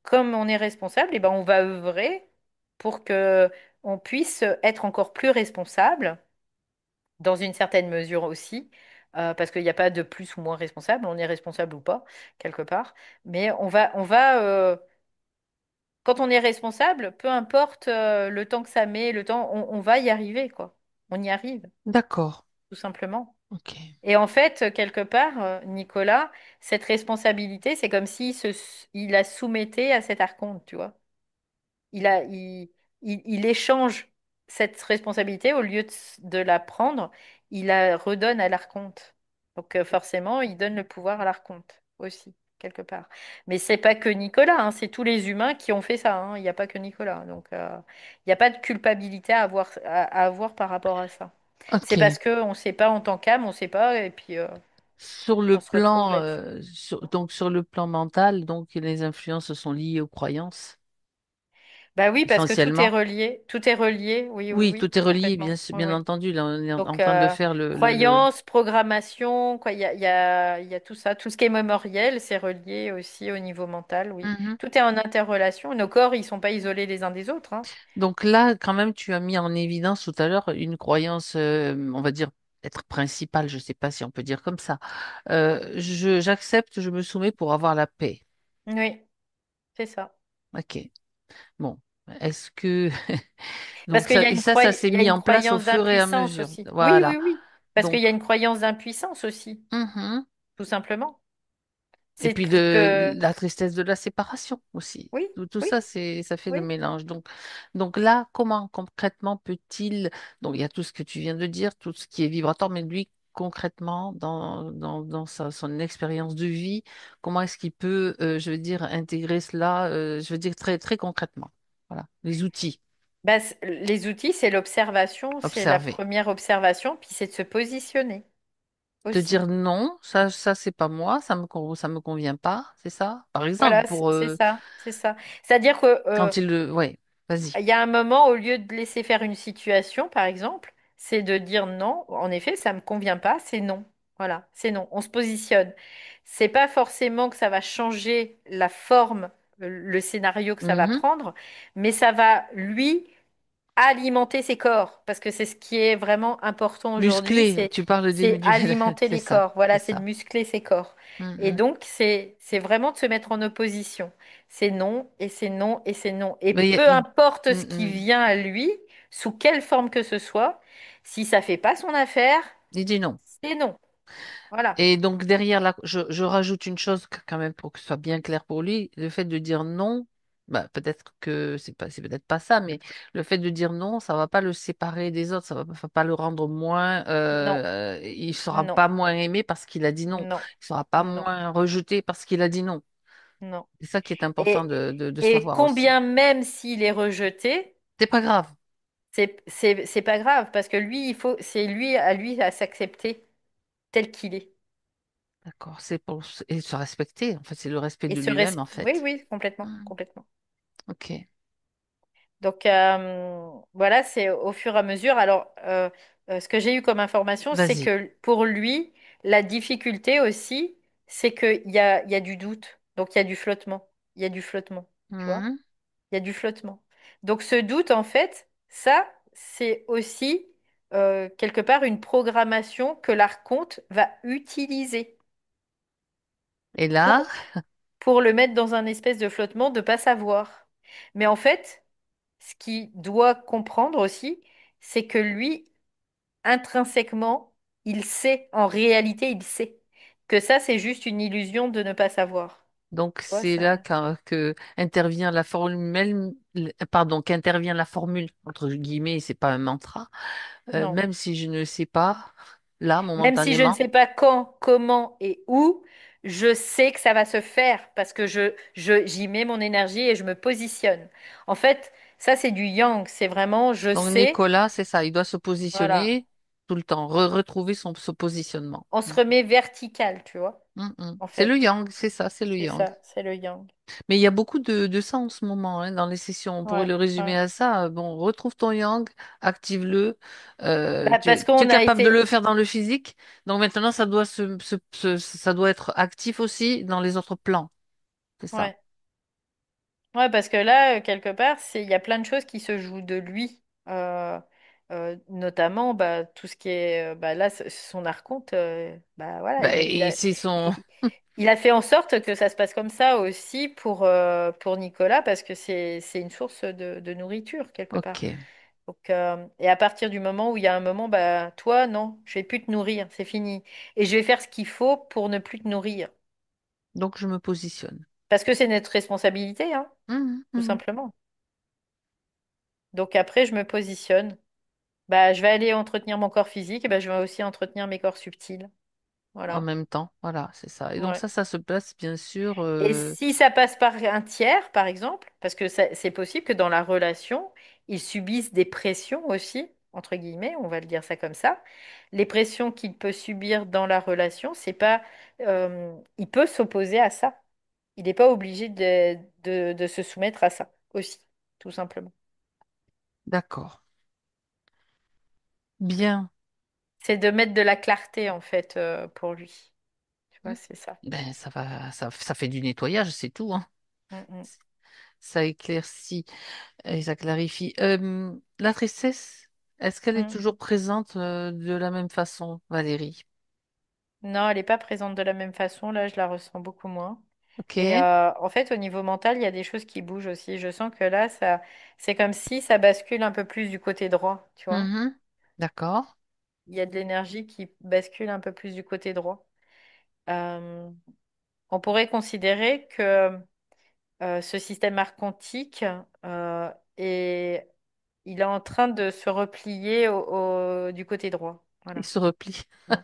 Speaker 2: comme on est responsable, eh ben, on va œuvrer pour que on puisse être encore plus responsable, dans une certaine mesure aussi, parce qu'il n'y a pas de plus ou moins responsable. On est responsable ou pas, quelque part. Mais quand on est responsable, peu importe le temps que ça met, on va y arriver, quoi. On y arrive,
Speaker 1: D'accord.
Speaker 2: tout simplement.
Speaker 1: Ok.
Speaker 2: Et en fait, quelque part, Nicolas, cette responsabilité, c'est comme il la soumettait à cet archonte, tu vois. Il a, il échange cette responsabilité au lieu de la prendre, il la redonne à l'archonte. Donc forcément, il donne le pouvoir à l'archonte aussi, quelque part. Mais c'est pas que Nicolas, hein, c'est tous les humains qui ont fait ça, hein. Il n'y a pas que Nicolas. Donc il n'y a pas de culpabilité à avoir par rapport à ça. C'est
Speaker 1: Ok.
Speaker 2: parce que on ne sait pas en tant qu'âme, on ne sait pas, et puis
Speaker 1: Sur le
Speaker 2: on se retrouve
Speaker 1: plan,
Speaker 2: là-dessus.
Speaker 1: donc sur le plan mental, donc les influences sont liées aux croyances,
Speaker 2: Bah oui, parce que
Speaker 1: essentiellement.
Speaker 2: tout est relié, oui, oui,
Speaker 1: Oui,
Speaker 2: oui,
Speaker 1: tout est relié,
Speaker 2: complètement. Oui,
Speaker 1: bien
Speaker 2: oui.
Speaker 1: entendu. Là, on est en
Speaker 2: Donc,
Speaker 1: train de faire le...
Speaker 2: croyance, programmation, quoi, il y a tout ça. Tout ce qui est mémoriel, c'est relié aussi au niveau mental, oui.
Speaker 1: Mhm.
Speaker 2: Tout est en interrelation. Nos corps, ils sont pas isolés les uns des autres, hein.
Speaker 1: Donc là, quand même, tu as mis en évidence tout à l'heure une croyance, on va dire, être principale, je ne sais pas si on peut dire comme ça. J'accepte, je me soumets pour avoir la paix.
Speaker 2: Oui, c'est ça.
Speaker 1: Ok. Bon. Est-ce que...
Speaker 2: Parce
Speaker 1: Donc
Speaker 2: qu'il
Speaker 1: ça,
Speaker 2: y a
Speaker 1: et ça
Speaker 2: il
Speaker 1: s'est
Speaker 2: y a
Speaker 1: mis
Speaker 2: une
Speaker 1: en place au
Speaker 2: croyance
Speaker 1: fur et à
Speaker 2: d'impuissance
Speaker 1: mesure.
Speaker 2: aussi. Oui,
Speaker 1: Voilà.
Speaker 2: oui, oui. Parce qu'il
Speaker 1: Donc,
Speaker 2: y a une croyance d'impuissance aussi,
Speaker 1: mhm.
Speaker 2: tout simplement.
Speaker 1: Et
Speaker 2: C'est
Speaker 1: puis
Speaker 2: que,
Speaker 1: la tristesse de la séparation aussi.
Speaker 2: oui,
Speaker 1: Tout
Speaker 2: oui,
Speaker 1: ça, ça fait le
Speaker 2: oui.
Speaker 1: mélange. Donc là, comment concrètement peut-il... Donc il y a tout ce que tu viens de dire, tout ce qui est vibratoire, mais lui, concrètement, dans son expérience de vie, comment est-ce qu'il peut, je veux dire, intégrer cela, je veux dire, très, très concrètement. Voilà, les outils,
Speaker 2: Bah, les outils, c'est l'observation, c'est la
Speaker 1: observer.
Speaker 2: première observation, puis c'est de se positionner
Speaker 1: Te
Speaker 2: aussi.
Speaker 1: dire non, ça c'est pas moi, ça me convient pas, c'est ça? Par exemple,
Speaker 2: Voilà, c'est ça, c'est ça. C'est-à-dire que
Speaker 1: quand il le... Ouais, vas-y.
Speaker 2: il y a un moment, au lieu de laisser faire une situation, par exemple, c'est de dire non. En effet, ça me convient pas, c'est non. Voilà, c'est non. On se positionne. C'est pas forcément que ça va changer la forme, le scénario que ça va
Speaker 1: Mhm.
Speaker 2: prendre, mais ça va lui alimenter ses corps, parce que c'est ce qui est vraiment important aujourd'hui,
Speaker 1: Musclé, tu parles
Speaker 2: c'est alimenter
Speaker 1: c'est
Speaker 2: les
Speaker 1: ça,
Speaker 2: corps. Voilà,
Speaker 1: c'est
Speaker 2: c'est de
Speaker 1: ça.
Speaker 2: muscler ses corps. Et
Speaker 1: Mhm.
Speaker 2: donc, c'est vraiment de se mettre en opposition. C'est non, et c'est non, et c'est non. Et
Speaker 1: Mais
Speaker 2: peu importe ce qui
Speaker 1: mhm.
Speaker 2: vient à lui, sous quelle forme que ce soit. Si ça fait pas son affaire,
Speaker 1: Il dit non.
Speaker 2: c'est non. Voilà.
Speaker 1: Et donc derrière je rajoute une chose quand même pour que ce soit bien clair pour lui, le fait de dire non, bah, peut-être que c'est peut-être pas ça, mais le fait de dire non, ça va pas le séparer des autres, va pas le rendre moins,
Speaker 2: Non,
Speaker 1: il sera
Speaker 2: non,
Speaker 1: pas moins aimé parce qu'il a dit non,
Speaker 2: non,
Speaker 1: il sera pas
Speaker 2: non,
Speaker 1: moins rejeté parce qu'il a dit non.
Speaker 2: non.
Speaker 1: C'est ça qui est important
Speaker 2: Et,
Speaker 1: de
Speaker 2: et
Speaker 1: savoir aussi.
Speaker 2: combien même s'il est rejeté,
Speaker 1: C'est pas grave,
Speaker 2: c'est pas grave parce que lui, c'est lui à s'accepter tel qu'il est.
Speaker 1: d'accord, c'est pour et se respecter, en fait, c'est le respect
Speaker 2: Et
Speaker 1: de lui-même en
Speaker 2: oui,
Speaker 1: fait.
Speaker 2: oui, complètement,
Speaker 1: Hmm.
Speaker 2: complètement.
Speaker 1: Ok,
Speaker 2: Donc voilà, c'est au fur et à mesure. Alors, ce que j'ai eu comme information, c'est
Speaker 1: vas-y.
Speaker 2: que pour lui, la difficulté aussi, c'est qu'il y a du doute. Donc il y a du flottement. Il y a du flottement, tu vois?
Speaker 1: Hmm.
Speaker 2: Il y a du flottement. Donc ce doute, en fait, ça, c'est aussi quelque part une programmation que l'archonte va utiliser
Speaker 1: Et là,
Speaker 2: pour, pour le mettre dans un espèce de flottement de pas savoir. Mais en fait, ce qu'il doit comprendre aussi, c'est que lui, intrinsèquement, il sait, en réalité, il sait que ça, c'est juste une illusion de ne pas savoir.
Speaker 1: donc
Speaker 2: Tu vois,
Speaker 1: c'est
Speaker 2: ça...
Speaker 1: là que intervient la formule, pardon, qu'intervient la formule entre guillemets, c'est pas un mantra.
Speaker 2: Non.
Speaker 1: Même si je ne sais pas, là
Speaker 2: Même si je ne
Speaker 1: momentanément,
Speaker 2: sais pas quand, comment et où, je sais que ça va se faire parce que j'y mets mon énergie et je me positionne. En fait, ça, c'est du yang. C'est vraiment, je
Speaker 1: donc
Speaker 2: sais,
Speaker 1: Nicolas, c'est ça, il doit se
Speaker 2: voilà.
Speaker 1: positionner tout le temps, retrouver ce positionnement.
Speaker 2: On se remet vertical, tu vois, en
Speaker 1: C'est le
Speaker 2: fait.
Speaker 1: yang, c'est ça, c'est le
Speaker 2: C'est
Speaker 1: yang.
Speaker 2: ça, c'est le yang.
Speaker 1: Mais il y a beaucoup de ça en ce moment, hein, dans les sessions. On pourrait
Speaker 2: Ouais,
Speaker 1: le résumer
Speaker 2: ouais.
Speaker 1: à ça. Bon, retrouve ton yang, active-le.
Speaker 2: Bah, parce
Speaker 1: Tu es
Speaker 2: qu'on a
Speaker 1: capable de
Speaker 2: été,
Speaker 1: le faire dans le physique. Donc maintenant, ça doit ça doit être actif aussi dans les autres plans. C'est ça.
Speaker 2: ouais. Ouais, parce que là, quelque part, il y a plein de choses qui se jouent de lui. Notamment, bah, tout ce qui est, bah, là, son archonte, bah, voilà,
Speaker 1: Bah, et c'est son...
Speaker 2: il, il a fait en sorte que ça se passe comme ça aussi pour Nicolas, parce que c'est une source de nourriture, quelque part.
Speaker 1: Ok.
Speaker 2: Donc, et à partir du moment où il y a un moment, bah, toi, non, je vais plus te nourrir, c'est fini. Et je vais faire ce qu'il faut pour ne plus te nourrir.
Speaker 1: Donc je me positionne.
Speaker 2: Parce que c'est notre responsabilité, hein,
Speaker 1: Mhm,
Speaker 2: tout
Speaker 1: mhm.
Speaker 2: simplement. Donc après, je me positionne. Bah, je vais aller entretenir mon corps physique, et bah, je vais aussi entretenir mes corps subtils.
Speaker 1: En
Speaker 2: Voilà.
Speaker 1: même temps, voilà, c'est ça. Et donc
Speaker 2: Ouais.
Speaker 1: ça se place bien sûr.
Speaker 2: Et si ça passe par un tiers, par exemple, parce que c'est possible que dans la relation, ils subissent des pressions aussi, entre guillemets, on va le dire ça comme ça. Les pressions qu'il peut subir dans la relation, c'est pas, il peut s'opposer à ça. Il n'est pas obligé de se soumettre à ça aussi, tout simplement.
Speaker 1: D'accord. Bien.
Speaker 2: C'est de mettre de la clarté, en fait, pour lui. Tu vois,
Speaker 1: Mhm.
Speaker 2: c'est ça.
Speaker 1: Ben ça fait du nettoyage, c'est tout, hein.
Speaker 2: Mm, mm,
Speaker 1: Ça éclaircit et ça clarifie. La tristesse, est-ce qu'elle est
Speaker 2: mm.
Speaker 1: toujours présente de la même façon, Valérie?
Speaker 2: Non, elle n'est pas présente de la même façon. Là, je la ressens beaucoup moins. Et
Speaker 1: Ok.
Speaker 2: en fait, au niveau mental, il y a des choses qui bougent aussi. Je sens que là, c'est comme si ça bascule un peu plus du côté droit, tu vois.
Speaker 1: Mhm. D'accord.
Speaker 2: Il y a de l'énergie qui bascule un peu plus du côté droit. Euh, on pourrait considérer que ce système archontique est, il est en train de se replier du côté droit.
Speaker 1: Il
Speaker 2: Voilà.
Speaker 1: se replie.
Speaker 2: Mm.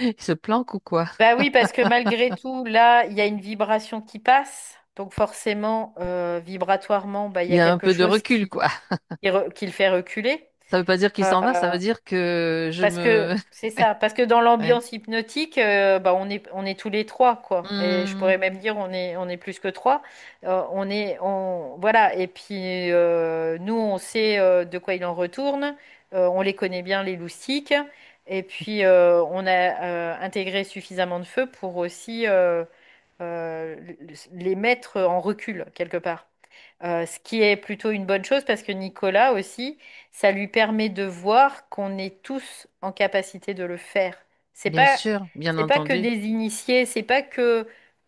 Speaker 1: Il se planque ou quoi?
Speaker 2: Bah oui, parce que malgré tout, là, il y a une vibration qui passe. Donc forcément, vibratoirement, bah, il y
Speaker 1: Il y
Speaker 2: a
Speaker 1: a un
Speaker 2: quelque
Speaker 1: peu de
Speaker 2: chose
Speaker 1: recul, quoi.
Speaker 2: qui le fait reculer.
Speaker 1: Ça veut pas dire qu'il
Speaker 2: Euh,
Speaker 1: s'en va, ça veut dire que je
Speaker 2: Parce que
Speaker 1: me...
Speaker 2: c'est ça, parce que dans
Speaker 1: Ouais.
Speaker 2: l'ambiance hypnotique, bah, on est tous les trois, quoi. Et je
Speaker 1: Hmm.
Speaker 2: pourrais même dire on est plus que trois. Voilà. Et puis nous, on sait de quoi il en retourne. On les connaît bien, les loustiques. Et puis on a intégré suffisamment de feu pour aussi euh, les mettre en recul quelque part. Ce qui est plutôt une bonne chose parce que Nicolas aussi, ça lui permet de voir qu'on est tous en capacité de le faire.
Speaker 1: Bien sûr, bien
Speaker 2: C'est pas que
Speaker 1: entendu.
Speaker 2: des initiés, c'est pas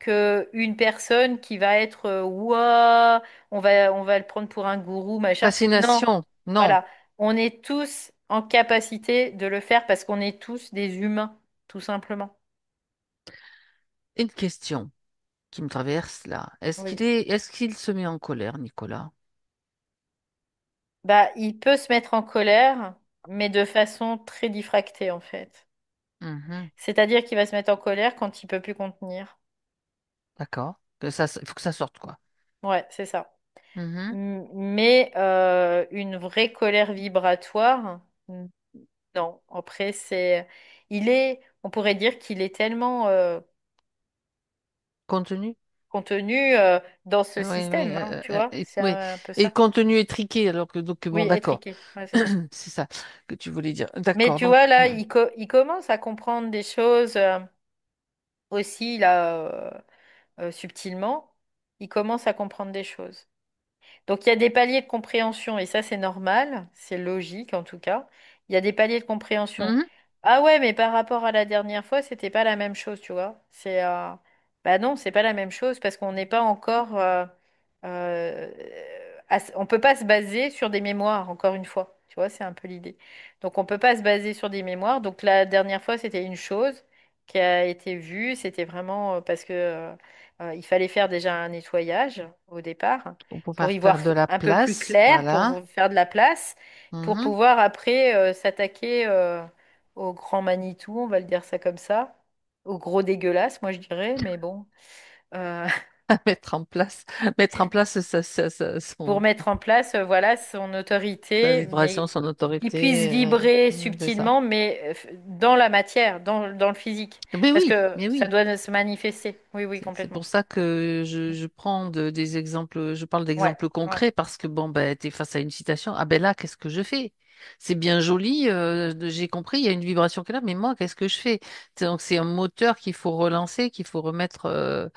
Speaker 2: que une personne qui va être ouah, on va le prendre pour un gourou, machin. Non,
Speaker 1: Fascination, non.
Speaker 2: voilà. On est tous en capacité de le faire parce qu'on est tous des humains, tout simplement.
Speaker 1: Une question qui me traverse là.
Speaker 2: Oui.
Speaker 1: Est-ce qu'il se met en colère, Nicolas?
Speaker 2: Bah, il peut se mettre en colère, mais de façon très diffractée en fait.
Speaker 1: Mhm.
Speaker 2: C'est-à-dire qu'il va se mettre en colère quand il peut plus contenir.
Speaker 1: D'accord. Il faut que ça sorte, quoi.
Speaker 2: Ouais, c'est ça.
Speaker 1: Mhm.
Speaker 2: Mais une vraie colère vibratoire, non. Après, on pourrait dire qu'il est tellement
Speaker 1: Contenu?
Speaker 2: contenu dans ce
Speaker 1: Oui, oui,
Speaker 2: système, hein, tu vois, c'est
Speaker 1: oui.
Speaker 2: un peu
Speaker 1: Et
Speaker 2: ça.
Speaker 1: contenu étriqué, alors que donc
Speaker 2: Oui,
Speaker 1: bon, d'accord.
Speaker 2: étriqué, ouais, c'est ça.
Speaker 1: C'est ça que tu voulais dire.
Speaker 2: Mais
Speaker 1: D'accord.
Speaker 2: tu
Speaker 1: Donc,
Speaker 2: vois, là,
Speaker 1: ouais.
Speaker 2: il commence à comprendre des choses aussi, là, subtilement. Il commence à comprendre des choses. Donc il y a des paliers de compréhension et ça c'est normal, c'est logique en tout cas. Il y a des paliers de compréhension.
Speaker 1: Mhm.
Speaker 2: Ah ouais, mais par rapport à la dernière fois, c'était pas la même chose, tu vois. Bah non, c'est pas la même chose parce qu'on n'est pas encore euh, on peut pas se baser sur des mémoires encore une fois. Tu vois, c'est un peu l'idée. Donc on peut pas se baser sur des mémoires. Donc la dernière fois, c'était une chose qui a été vue, c'était vraiment parce que il fallait faire déjà un nettoyage au départ
Speaker 1: Pour
Speaker 2: pour
Speaker 1: pouvoir
Speaker 2: y
Speaker 1: faire
Speaker 2: voir
Speaker 1: de la
Speaker 2: un peu plus
Speaker 1: place,
Speaker 2: clair,
Speaker 1: voilà.
Speaker 2: pour faire de la place, pour
Speaker 1: Mhm.
Speaker 2: pouvoir après s'attaquer au grand Manitou, on va le dire ça comme ça, au gros dégueulasse, moi je dirais, mais bon, euh,
Speaker 1: Mettre en place, mettre en place
Speaker 2: pour mettre en place voilà son
Speaker 1: sa
Speaker 2: autorité,
Speaker 1: vibration,
Speaker 2: mais
Speaker 1: son
Speaker 2: qui puisse
Speaker 1: autorité.
Speaker 2: vibrer
Speaker 1: C'est ça.
Speaker 2: subtilement, mais dans la matière, dans le physique,
Speaker 1: Mais
Speaker 2: parce
Speaker 1: oui,
Speaker 2: que
Speaker 1: mais
Speaker 2: ça
Speaker 1: oui.
Speaker 2: doit se manifester. Oui, oui,
Speaker 1: C'est
Speaker 2: complètement.
Speaker 1: pour ça que je prends des exemples, je parle
Speaker 2: Ouais,
Speaker 1: d'exemples
Speaker 2: ouais,
Speaker 1: concrets parce que bon, ben, tu es face à une citation. Ah ben là, qu'est-ce que je fais? C'est bien joli, j'ai compris, il y a une vibration qui est là, mais moi, qu'est-ce que je fais? Donc c'est un moteur qu'il faut relancer, qu'il faut remettre.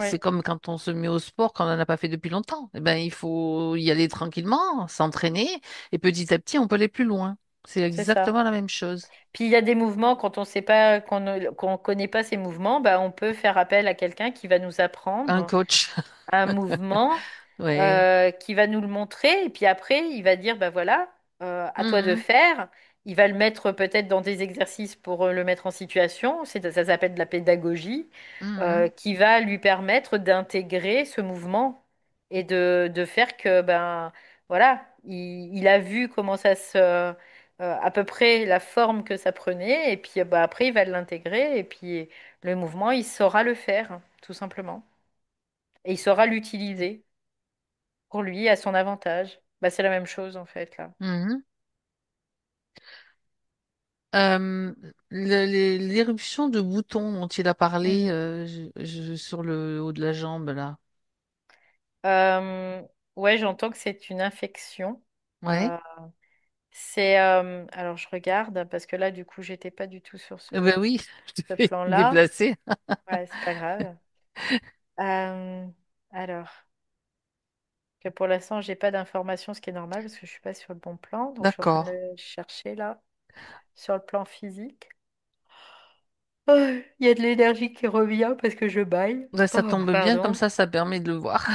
Speaker 1: C'est
Speaker 2: ouais,
Speaker 1: comme quand on se met au sport, quand on n'en a pas fait depuis longtemps. Eh ben, il faut y aller tranquillement, s'entraîner, et petit à petit, on peut aller plus loin. C'est
Speaker 2: c'est ça.
Speaker 1: exactement la même chose.
Speaker 2: Puis il y a des mouvements, quand on sait pas, qu'on connaît pas ces mouvements, bah, on peut faire appel à quelqu'un qui va nous
Speaker 1: Un
Speaker 2: apprendre
Speaker 1: coach.
Speaker 2: un mouvement,
Speaker 1: Ouais.
Speaker 2: qui va nous le montrer, et puis après, il va dire, bah voilà, à toi de
Speaker 1: Mhm,
Speaker 2: faire. Il va le mettre peut-être dans des exercices pour le mettre en situation. Ça s'appelle de la pédagogie,
Speaker 1: mhm.
Speaker 2: qui va lui permettre d'intégrer ce mouvement et de faire que, ben, voilà, il a vu comment à peu près la forme que ça prenait, et puis bah, après, il va l'intégrer, et puis le mouvement, il saura le faire, tout simplement. Et il saura l'utiliser pour lui à son avantage. Bah, c'est la même chose en fait là.
Speaker 1: Mhm. Euh, l'éruption de boutons dont il a parlé
Speaker 2: Mhm.
Speaker 1: sur le haut de la jambe, là.
Speaker 2: Euh, ouais, j'entends que c'est une infection.
Speaker 1: Ouais.
Speaker 2: Euh, alors je regarde parce que là du coup j'étais pas du tout sur
Speaker 1: Eh ben oui, je te
Speaker 2: ce
Speaker 1: fais
Speaker 2: plan-là.
Speaker 1: déplacer.
Speaker 2: Ouais, c'est pas grave. Euh, alors que pour l'instant j'ai pas d'informations, ce qui est normal parce que je suis pas sur le bon plan, donc je suis en train de
Speaker 1: D'accord.
Speaker 2: le chercher là sur le plan physique. Oh, il y a de l'énergie qui revient parce que je baille.
Speaker 1: Là, ça
Speaker 2: Oh,
Speaker 1: tombe bien, comme
Speaker 2: pardon.
Speaker 1: ça permet de le voir.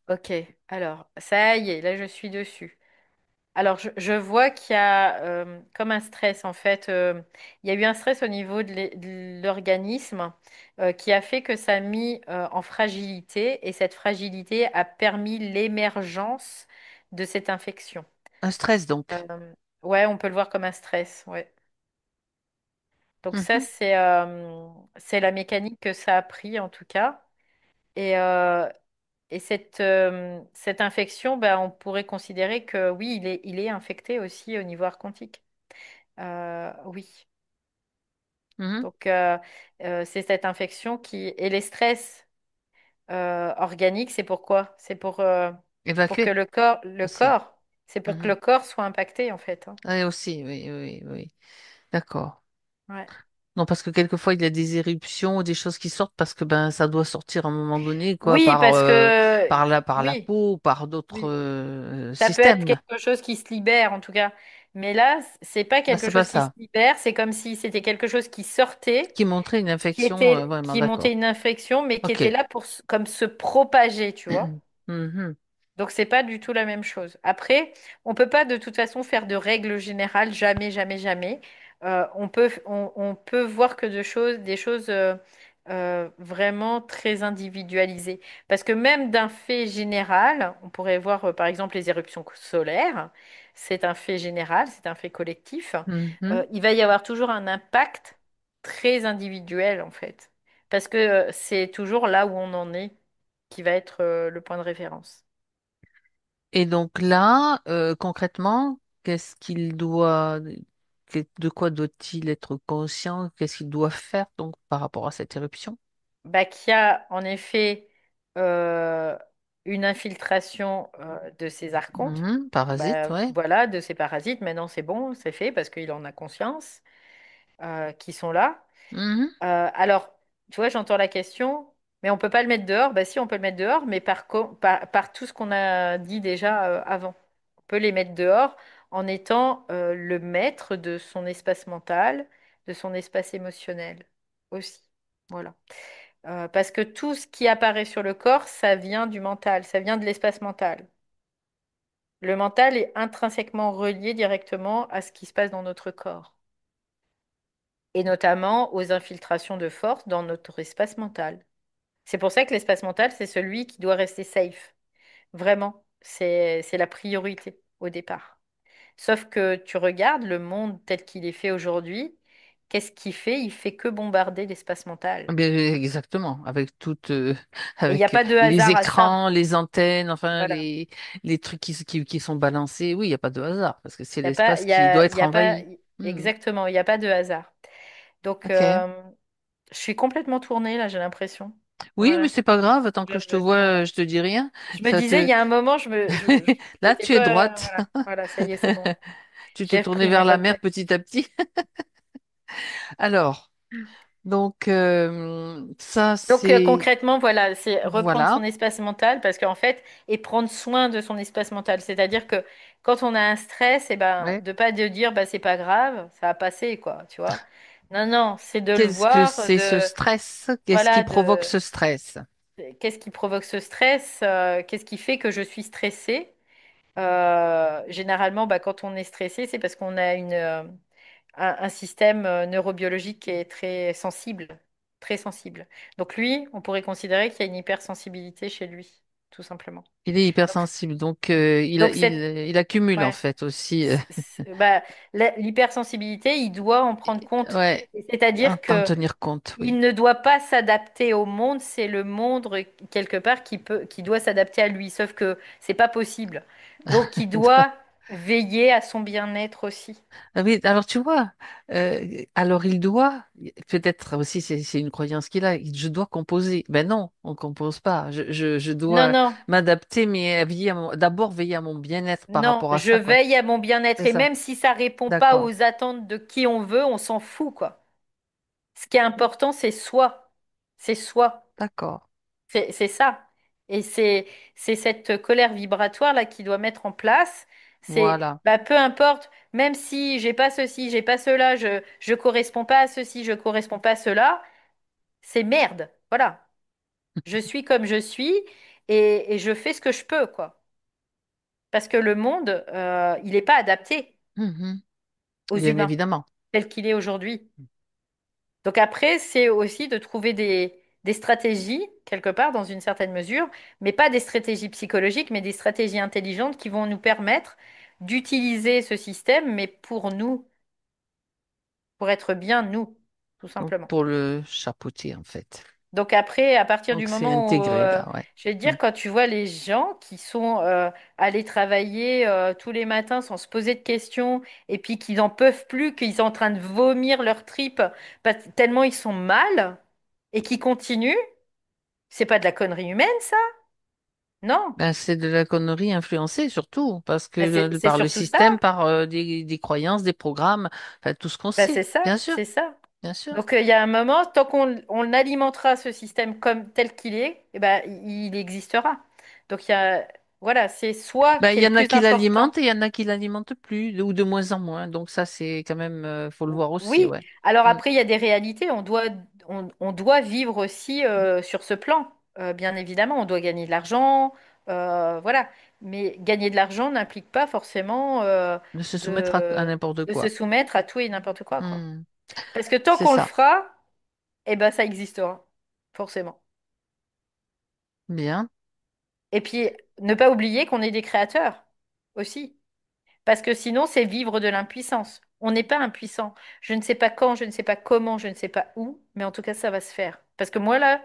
Speaker 2: Ok, alors, ça y est, là je suis dessus. Alors, je vois qu'il y a comme un stress en fait. Il y a eu un stress au niveau de l'organisme qui a fait que ça a mis en fragilité et cette fragilité a permis l'émergence de cette infection.
Speaker 1: Un stress, donc.
Speaker 2: Ouais, on peut le voir comme un stress, ouais. Donc ça,
Speaker 1: Mhm,
Speaker 2: c'est la mécanique que ça a pris en tout cas. Et, euh, Et cette infection, ben, on pourrait considérer que oui, il est infecté aussi au niveau quantique. Oui.
Speaker 1: mhm.
Speaker 2: Donc, c'est cette infection qui... Et les stress organiques, c'est pourquoi? Pour que
Speaker 1: Évacuer
Speaker 2: le
Speaker 1: aussi.
Speaker 2: corps, c'est pour que le
Speaker 1: Mhm.
Speaker 2: corps soit impacté, en fait, hein.
Speaker 1: Ouais, aussi, oui, oui, oui. D'accord.
Speaker 2: Ouais.
Speaker 1: Non, parce que quelquefois, il y a des éruptions ou des choses qui sortent parce que ben ça doit sortir à un moment donné, quoi,
Speaker 2: Oui, parce que...
Speaker 1: par la
Speaker 2: Oui,
Speaker 1: peau, ou par d'autres
Speaker 2: oui. Ça peut être
Speaker 1: systèmes.
Speaker 2: quelque chose qui se libère, en tout cas. Mais là, c'est pas
Speaker 1: Ah,
Speaker 2: quelque
Speaker 1: c'est pas
Speaker 2: chose qui se
Speaker 1: ça.
Speaker 2: libère, c'est comme si c'était quelque chose qui sortait,
Speaker 1: Qui montrait une infection, vraiment,
Speaker 2: qui montait
Speaker 1: d'accord.
Speaker 2: une infection, mais qui était
Speaker 1: Ok.
Speaker 2: là pour comme se propager, tu vois.
Speaker 1: Mhm.
Speaker 2: Donc c'est pas du tout la même chose. Après, on peut pas de toute façon faire de règles générales, jamais, jamais, jamais. On peut voir que des choses vraiment très individualisées. Parce que même d'un fait général, on pourrait voir par exemple les éruptions solaires. C'est un fait général, c'est un fait collectif.
Speaker 1: Mhm.
Speaker 2: Il va y avoir toujours un impact très individuel en fait. Parce que c'est toujours là où on en est qui va être le point de référence.
Speaker 1: Et donc là, concrètement, qu'est-ce qu'il doit, de quoi doit-il être conscient? Qu'est-ce qu'il doit faire donc par rapport à cette éruption?
Speaker 2: Bah, qu'il y a en effet euh, une infiltration de ces archontes,
Speaker 1: Mhm. Parasite,
Speaker 2: bah,
Speaker 1: ouais.
Speaker 2: voilà, de ces parasites. Maintenant, c'est bon, c'est fait parce qu'il en a conscience qu'ils sont là.
Speaker 1: Mhm.
Speaker 2: Alors, tu vois, j'entends la question, mais on peut pas le mettre dehors. Bah si, on peut le mettre dehors, mais par tout ce qu'on a dit déjà avant. On peut les mettre dehors en étant le maître de son espace mental, de son espace émotionnel aussi. Voilà. Parce que tout ce qui apparaît sur le corps, ça vient du mental, ça vient de l'espace mental. Le mental est intrinsèquement relié directement à ce qui se passe dans notre corps, et notamment aux infiltrations de force dans notre espace mental. C'est pour ça que l'espace mental, c'est celui qui doit rester safe. Vraiment, c'est la priorité au départ. Sauf que tu regardes le monde tel qu'il est fait aujourd'hui, qu'est-ce qu'il fait? Il fait que bombarder l'espace mental.
Speaker 1: Bien, exactement, avec toutes,
Speaker 2: Et il n'y a
Speaker 1: avec
Speaker 2: pas de
Speaker 1: les
Speaker 2: hasard à ça.
Speaker 1: écrans, les antennes, enfin
Speaker 2: Voilà.
Speaker 1: les trucs qui sont balancés. Oui, il n'y a pas de hasard parce que c'est
Speaker 2: Il y a pas,
Speaker 1: l'espace qui doit
Speaker 2: il
Speaker 1: être
Speaker 2: y a pas,
Speaker 1: envahi. Hmm.
Speaker 2: exactement, il n'y a pas de hasard. Donc,
Speaker 1: Ok.
Speaker 2: je suis complètement tournée là, j'ai l'impression.
Speaker 1: Oui, mais
Speaker 2: Voilà.
Speaker 1: c'est pas grave. Tant
Speaker 2: Je,
Speaker 1: que je te
Speaker 2: voilà.
Speaker 1: vois, je te dis rien.
Speaker 2: Je me
Speaker 1: Ça
Speaker 2: disais, il
Speaker 1: te.
Speaker 2: y a un moment,
Speaker 1: Là,
Speaker 2: j'étais
Speaker 1: tu es
Speaker 2: pas,
Speaker 1: droite.
Speaker 2: voilà, voilà, ça y est, c'est bon.
Speaker 1: Tu t'es
Speaker 2: J'ai
Speaker 1: tournée
Speaker 2: repris mes
Speaker 1: vers la mer
Speaker 2: repères.
Speaker 1: petit à petit. Alors, donc ça
Speaker 2: Donc
Speaker 1: c'est
Speaker 2: concrètement, voilà, c'est reprendre son
Speaker 1: voilà.
Speaker 2: espace mental parce qu'en fait, et prendre soin de son espace mental. C'est-à-dire que quand on a un stress, et ben,
Speaker 1: Ouais.
Speaker 2: de pas de dire, bah c'est pas grave, ça va passer, quoi, tu vois. Non, non, c'est de le
Speaker 1: Qu'est-ce que
Speaker 2: voir,
Speaker 1: c'est ce stress? Qu'est-ce qui
Speaker 2: voilà,
Speaker 1: provoque ce stress?
Speaker 2: qu'est-ce qui provoque ce stress, qu'est-ce qui fait que je suis stressée. Généralement, bah, quand on est stressé, c'est parce qu'on a un système neurobiologique qui est très sensible, très sensible. Donc lui, on pourrait considérer qu'il y a une hypersensibilité chez lui, tout simplement.
Speaker 1: Il est
Speaker 2: Donc,
Speaker 1: hypersensible, donc
Speaker 2: donc cette,
Speaker 1: il accumule en
Speaker 2: ouais,
Speaker 1: fait aussi.
Speaker 2: bah, l'hypersensibilité, il doit en prendre compte.
Speaker 1: Ouais,
Speaker 2: C'est-à-dire
Speaker 1: en
Speaker 2: que
Speaker 1: tenir compte, oui.
Speaker 2: il ne doit pas s'adapter au monde, c'est le monde quelque part qui doit s'adapter à lui. Sauf que c'est pas possible. Donc il doit veiller à son bien-être aussi.
Speaker 1: Ah oui, alors tu vois, alors il doit, peut-être aussi c'est une croyance qu'il a, je dois composer. Ben non, on compose pas. Je
Speaker 2: Non,
Speaker 1: dois
Speaker 2: non,
Speaker 1: m'adapter, mais d'abord veiller à mon bien-être par
Speaker 2: non,
Speaker 1: rapport à
Speaker 2: je
Speaker 1: ça, quoi.
Speaker 2: veille à mon bien-être.
Speaker 1: C'est
Speaker 2: Et
Speaker 1: ça.
Speaker 2: même si ça répond pas
Speaker 1: D'accord,
Speaker 2: aux attentes de qui on veut, on s'en fout, quoi. Ce qui est important, c'est soi. C'est soi.
Speaker 1: d'accord.
Speaker 2: C'est ça. Et c'est cette colère vibratoire là qui doit mettre en place. C'est
Speaker 1: Voilà.
Speaker 2: bah, peu importe, même si j'ai pas ceci, j'ai pas cela, je corresponds pas à ceci, je corresponds pas à cela, c'est merde. Voilà. Je suis comme je suis et je fais ce que je peux, quoi. Parce que le monde, il n'est pas adapté
Speaker 1: Mhm.
Speaker 2: aux
Speaker 1: Bien
Speaker 2: humains
Speaker 1: évidemment.
Speaker 2: tel qu'il est aujourd'hui. Donc après, c'est aussi de trouver des stratégies, quelque part, dans une certaine mesure, mais pas des stratégies psychologiques, mais des stratégies intelligentes qui vont nous permettre d'utiliser ce système, mais pour nous, pour être bien nous, tout
Speaker 1: Donc
Speaker 2: simplement.
Speaker 1: pour le chapeauter en fait.
Speaker 2: Donc après, à partir du
Speaker 1: Donc c'est
Speaker 2: moment où,
Speaker 1: intégré là, ouais.
Speaker 2: je vais te
Speaker 1: Mm.
Speaker 2: dire, quand tu vois les gens qui sont allés travailler tous les matins sans se poser de questions, et puis qu'ils n'en peuvent plus, qu'ils sont en train de vomir leurs tripes, tellement ils sont mal, et qui continuent. C'est pas de la connerie humaine, ça? Non.
Speaker 1: Ben, c'est de la connerie influencée surtout, parce que
Speaker 2: Bah, c'est
Speaker 1: par le
Speaker 2: surtout ça.
Speaker 1: système, par des croyances, des programmes, enfin, tout ce qu'on
Speaker 2: Bah,
Speaker 1: sait,
Speaker 2: c'est ça,
Speaker 1: bien sûr,
Speaker 2: c'est ça.
Speaker 1: bien sûr.
Speaker 2: Donc il y a un moment, tant qu'on alimentera ce système comme tel qu'il est, eh ben, il existera. Donc il y a. Voilà, c'est soi
Speaker 1: Ben,
Speaker 2: qui
Speaker 1: il
Speaker 2: est
Speaker 1: y
Speaker 2: le
Speaker 1: en a
Speaker 2: plus
Speaker 1: qui
Speaker 2: important.
Speaker 1: l'alimentent et il y en a qui l'alimentent plus, ou de moins en moins. Donc ça, c'est quand même, faut le voir aussi,
Speaker 2: Oui,
Speaker 1: ouais.
Speaker 2: alors
Speaker 1: Mm.
Speaker 2: après, il y a des réalités. On doit vivre aussi sur ce plan, bien évidemment. On doit gagner de l'argent, voilà. Mais gagner de l'argent n'implique pas forcément
Speaker 1: De se soumettre à
Speaker 2: de,
Speaker 1: n'importe
Speaker 2: de se
Speaker 1: quoi.
Speaker 2: soumettre à tout et n'importe quoi, quoi.
Speaker 1: Mm.
Speaker 2: Parce que tant
Speaker 1: C'est
Speaker 2: qu'on le
Speaker 1: ça.
Speaker 2: fera, eh ben, ça existera, forcément.
Speaker 1: Bien.
Speaker 2: Et puis, ne pas oublier qu'on est des créateurs aussi. Parce que sinon, c'est vivre de l'impuissance. On n'est pas impuissant. Je ne sais pas quand, je ne sais pas comment, je ne sais pas où, mais en tout cas, ça va se faire. Parce que moi, là,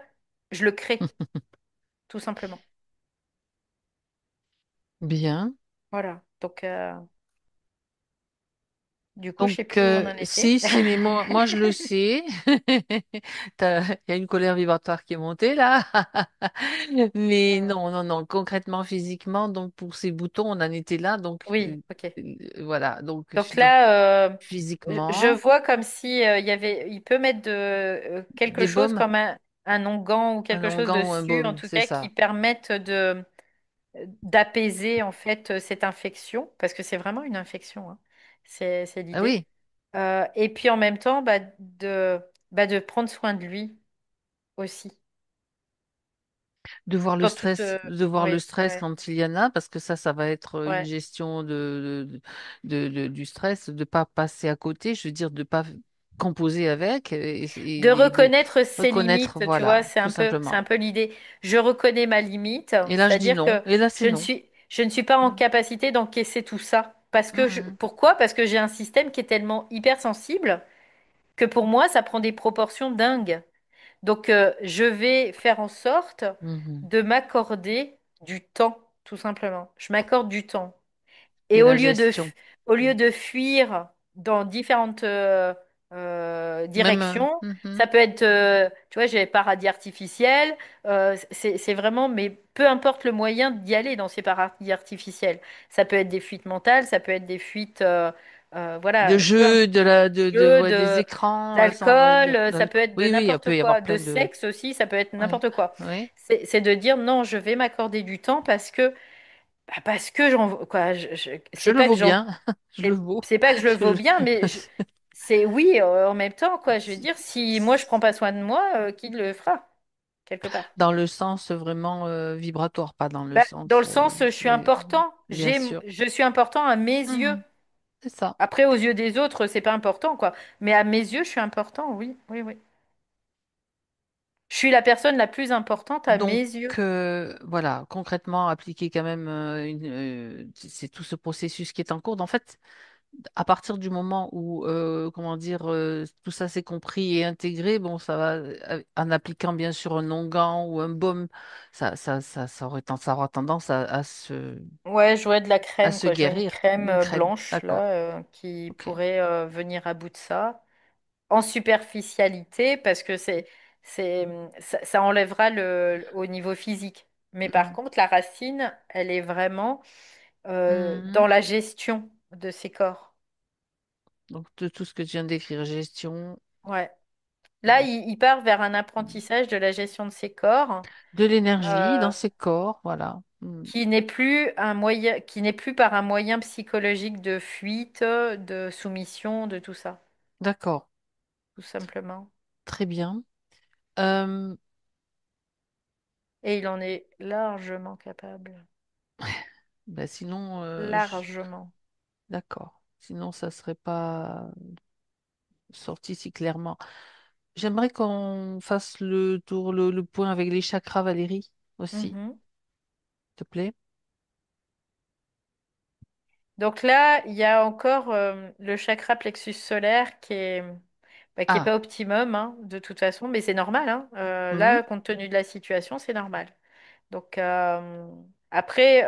Speaker 2: je le crée, tout simplement.
Speaker 1: Bien.
Speaker 2: Voilà. Donc, du coup, je
Speaker 1: Donc,
Speaker 2: sais plus où on en
Speaker 1: si,
Speaker 2: était.
Speaker 1: si, mais moi, je le sais. Il y a une colère vibratoire qui est montée là. Mais non, non, non, concrètement, physiquement, donc pour ces boutons, on en était là. Donc,
Speaker 2: Oui, ok.
Speaker 1: voilà. Donc,
Speaker 2: Donc là, je
Speaker 1: physiquement,
Speaker 2: vois comme si il peut mettre quelque
Speaker 1: des
Speaker 2: chose
Speaker 1: baumes,
Speaker 2: comme un onguent ou
Speaker 1: un
Speaker 2: quelque chose
Speaker 1: onguent ou un
Speaker 2: dessus, en
Speaker 1: baume,
Speaker 2: tout
Speaker 1: c'est
Speaker 2: cas, qui
Speaker 1: ça.
Speaker 2: permettent d'apaiser en fait cette infection, parce que c'est vraiment une infection, hein. C'est
Speaker 1: Ah
Speaker 2: l'idée.
Speaker 1: oui,
Speaker 2: Et puis en même temps, de prendre soin de lui aussi. Dans toute,
Speaker 1: de voir le
Speaker 2: oui,
Speaker 1: stress
Speaker 2: ouais,
Speaker 1: quand il y en a, parce que ça va être une
Speaker 2: ouais.
Speaker 1: gestion du stress, de pas passer à côté, je veux dire, de pas composer avec
Speaker 2: De
Speaker 1: et de
Speaker 2: reconnaître ses
Speaker 1: reconnaître,
Speaker 2: limites, tu vois,
Speaker 1: voilà, tout
Speaker 2: c'est un
Speaker 1: simplement.
Speaker 2: peu l'idée. Je reconnais ma limite,
Speaker 1: Et là, je dis
Speaker 2: c'est-à-dire
Speaker 1: non,
Speaker 2: que
Speaker 1: et là, c'est non.
Speaker 2: je ne suis pas en
Speaker 1: Mm.
Speaker 2: capacité d'encaisser tout ça.
Speaker 1: Mhm.
Speaker 2: Pourquoi? Parce que j'ai un système qui est tellement hypersensible que pour moi, ça prend des proportions dingues. Donc, je vais faire en sorte
Speaker 1: Mhm.
Speaker 2: de m'accorder du temps, tout simplement. Je m'accorde du temps. Et
Speaker 1: Et la gestion.
Speaker 2: au
Speaker 1: Mm.
Speaker 2: lieu de fuir dans différentes
Speaker 1: Même,
Speaker 2: directions,
Speaker 1: mhm.
Speaker 2: ça peut être, tu vois, j'ai les paradis artificiels, c'est vraiment, mais peu importe le moyen d'y aller dans ces paradis artificiels. Ça peut être des fuites mentales, ça peut être des fuites,
Speaker 1: De
Speaker 2: voilà, peu
Speaker 1: jeu,
Speaker 2: jeu,
Speaker 1: ouais, des écrans,
Speaker 2: d'alcool, ça peut
Speaker 1: d'alcool.
Speaker 2: être de
Speaker 1: Oui, oui, il peut
Speaker 2: n'importe
Speaker 1: y avoir
Speaker 2: quoi, de
Speaker 1: plein de.
Speaker 2: sexe aussi, ça peut être
Speaker 1: Oui,
Speaker 2: n'importe quoi.
Speaker 1: oui.
Speaker 2: C'est de dire non, je vais m'accorder du temps parce que quoi,
Speaker 1: Je
Speaker 2: c'est
Speaker 1: le
Speaker 2: pas que
Speaker 1: vaux bien, je le vaux.
Speaker 2: c'est pas que je le vaux
Speaker 1: Je-
Speaker 2: bien, c'est oui en même temps, quoi. Je veux dire, si moi je prends pas soin de moi, qui le fera, quelque part?
Speaker 1: Dans le sens vraiment vibratoire, pas dans le
Speaker 2: Bah, dans le
Speaker 1: sens.
Speaker 2: sens, je suis
Speaker 1: Oui,
Speaker 2: important.
Speaker 1: bien sûr.
Speaker 2: Je suis important à mes yeux.
Speaker 1: Mhm. C'est ça.
Speaker 2: Après, aux yeux des autres, c'est pas important, quoi. Mais à mes yeux, je suis important, oui, oui, oui. Je suis la personne la plus importante à mes
Speaker 1: Donc,
Speaker 2: yeux.
Speaker 1: voilà, concrètement, appliquer quand même c'est tout ce processus qui est en cours. En fait, à partir du moment où, comment dire, tout ça s'est compris et intégré, bon, ça va, en appliquant bien sûr un onguent ou un baume, ça aura tendance
Speaker 2: Ouais, j'aurais de la
Speaker 1: à
Speaker 2: crème,
Speaker 1: se
Speaker 2: quoi. J'aurais une
Speaker 1: guérir.
Speaker 2: crème
Speaker 1: Une crème,
Speaker 2: blanche,
Speaker 1: d'accord.
Speaker 2: là, qui
Speaker 1: Ok.
Speaker 2: pourrait venir à bout de ça. En superficialité parce que ça enlèvera au niveau physique. Mais par
Speaker 1: Mhm.
Speaker 2: contre, la racine, elle est vraiment dans
Speaker 1: Mhm.
Speaker 2: la gestion de ces corps.
Speaker 1: Donc, de tout ce que tu viens d'écrire, gestion.
Speaker 2: Ouais. Là, il part vers un apprentissage de la gestion de ces corps
Speaker 1: De l'énergie dans
Speaker 2: euh,
Speaker 1: ses corps, voilà. Mm.
Speaker 2: qui n'est plus un moyen, qui n'est plus par un moyen psychologique de fuite, de soumission, de tout ça,
Speaker 1: D'accord,
Speaker 2: tout simplement.
Speaker 1: très bien. Euh,
Speaker 2: Et il en est largement capable.
Speaker 1: sinon,
Speaker 2: Largement.
Speaker 1: d'accord. Sinon, ça serait pas sorti si clairement. J'aimerais qu'on fasse le tour, le point avec les chakras, Valérie, aussi, s'il
Speaker 2: Mhm.
Speaker 1: te plaît.
Speaker 2: Donc là, il y a encore le chakra plexus solaire qui est
Speaker 1: Ah,
Speaker 2: pas optimum, hein, de toute façon, mais c'est normal, hein.
Speaker 1: mhm.
Speaker 2: Là, compte tenu de la situation, c'est normal. Donc après,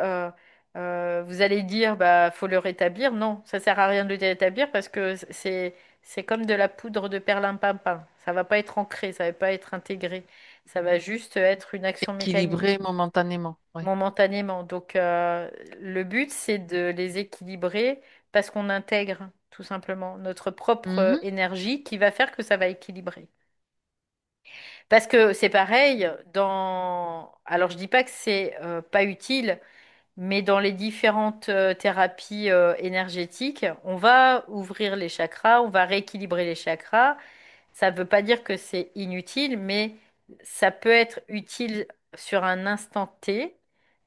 Speaker 2: vous allez dire, bah, faut le rétablir. Non, ça sert à rien de le rétablir parce que c'est comme de la poudre de perlimpinpin. Ça va pas être ancré, ça va pas être intégré. Ça va juste être une action
Speaker 1: Équilibré
Speaker 2: mécanique
Speaker 1: momentanément. Oui.
Speaker 2: momentanément. Donc, le but, c'est de les équilibrer parce qu'on intègre tout simplement notre propre
Speaker 1: Mhm.
Speaker 2: énergie qui va faire que ça va équilibrer. Parce que c'est pareil Alors, je dis pas que c'est pas utile, mais dans les différentes thérapies énergétiques, on va ouvrir les chakras, on va rééquilibrer les chakras. Ça ne veut pas dire que c'est inutile, mais ça peut être utile sur un instant T,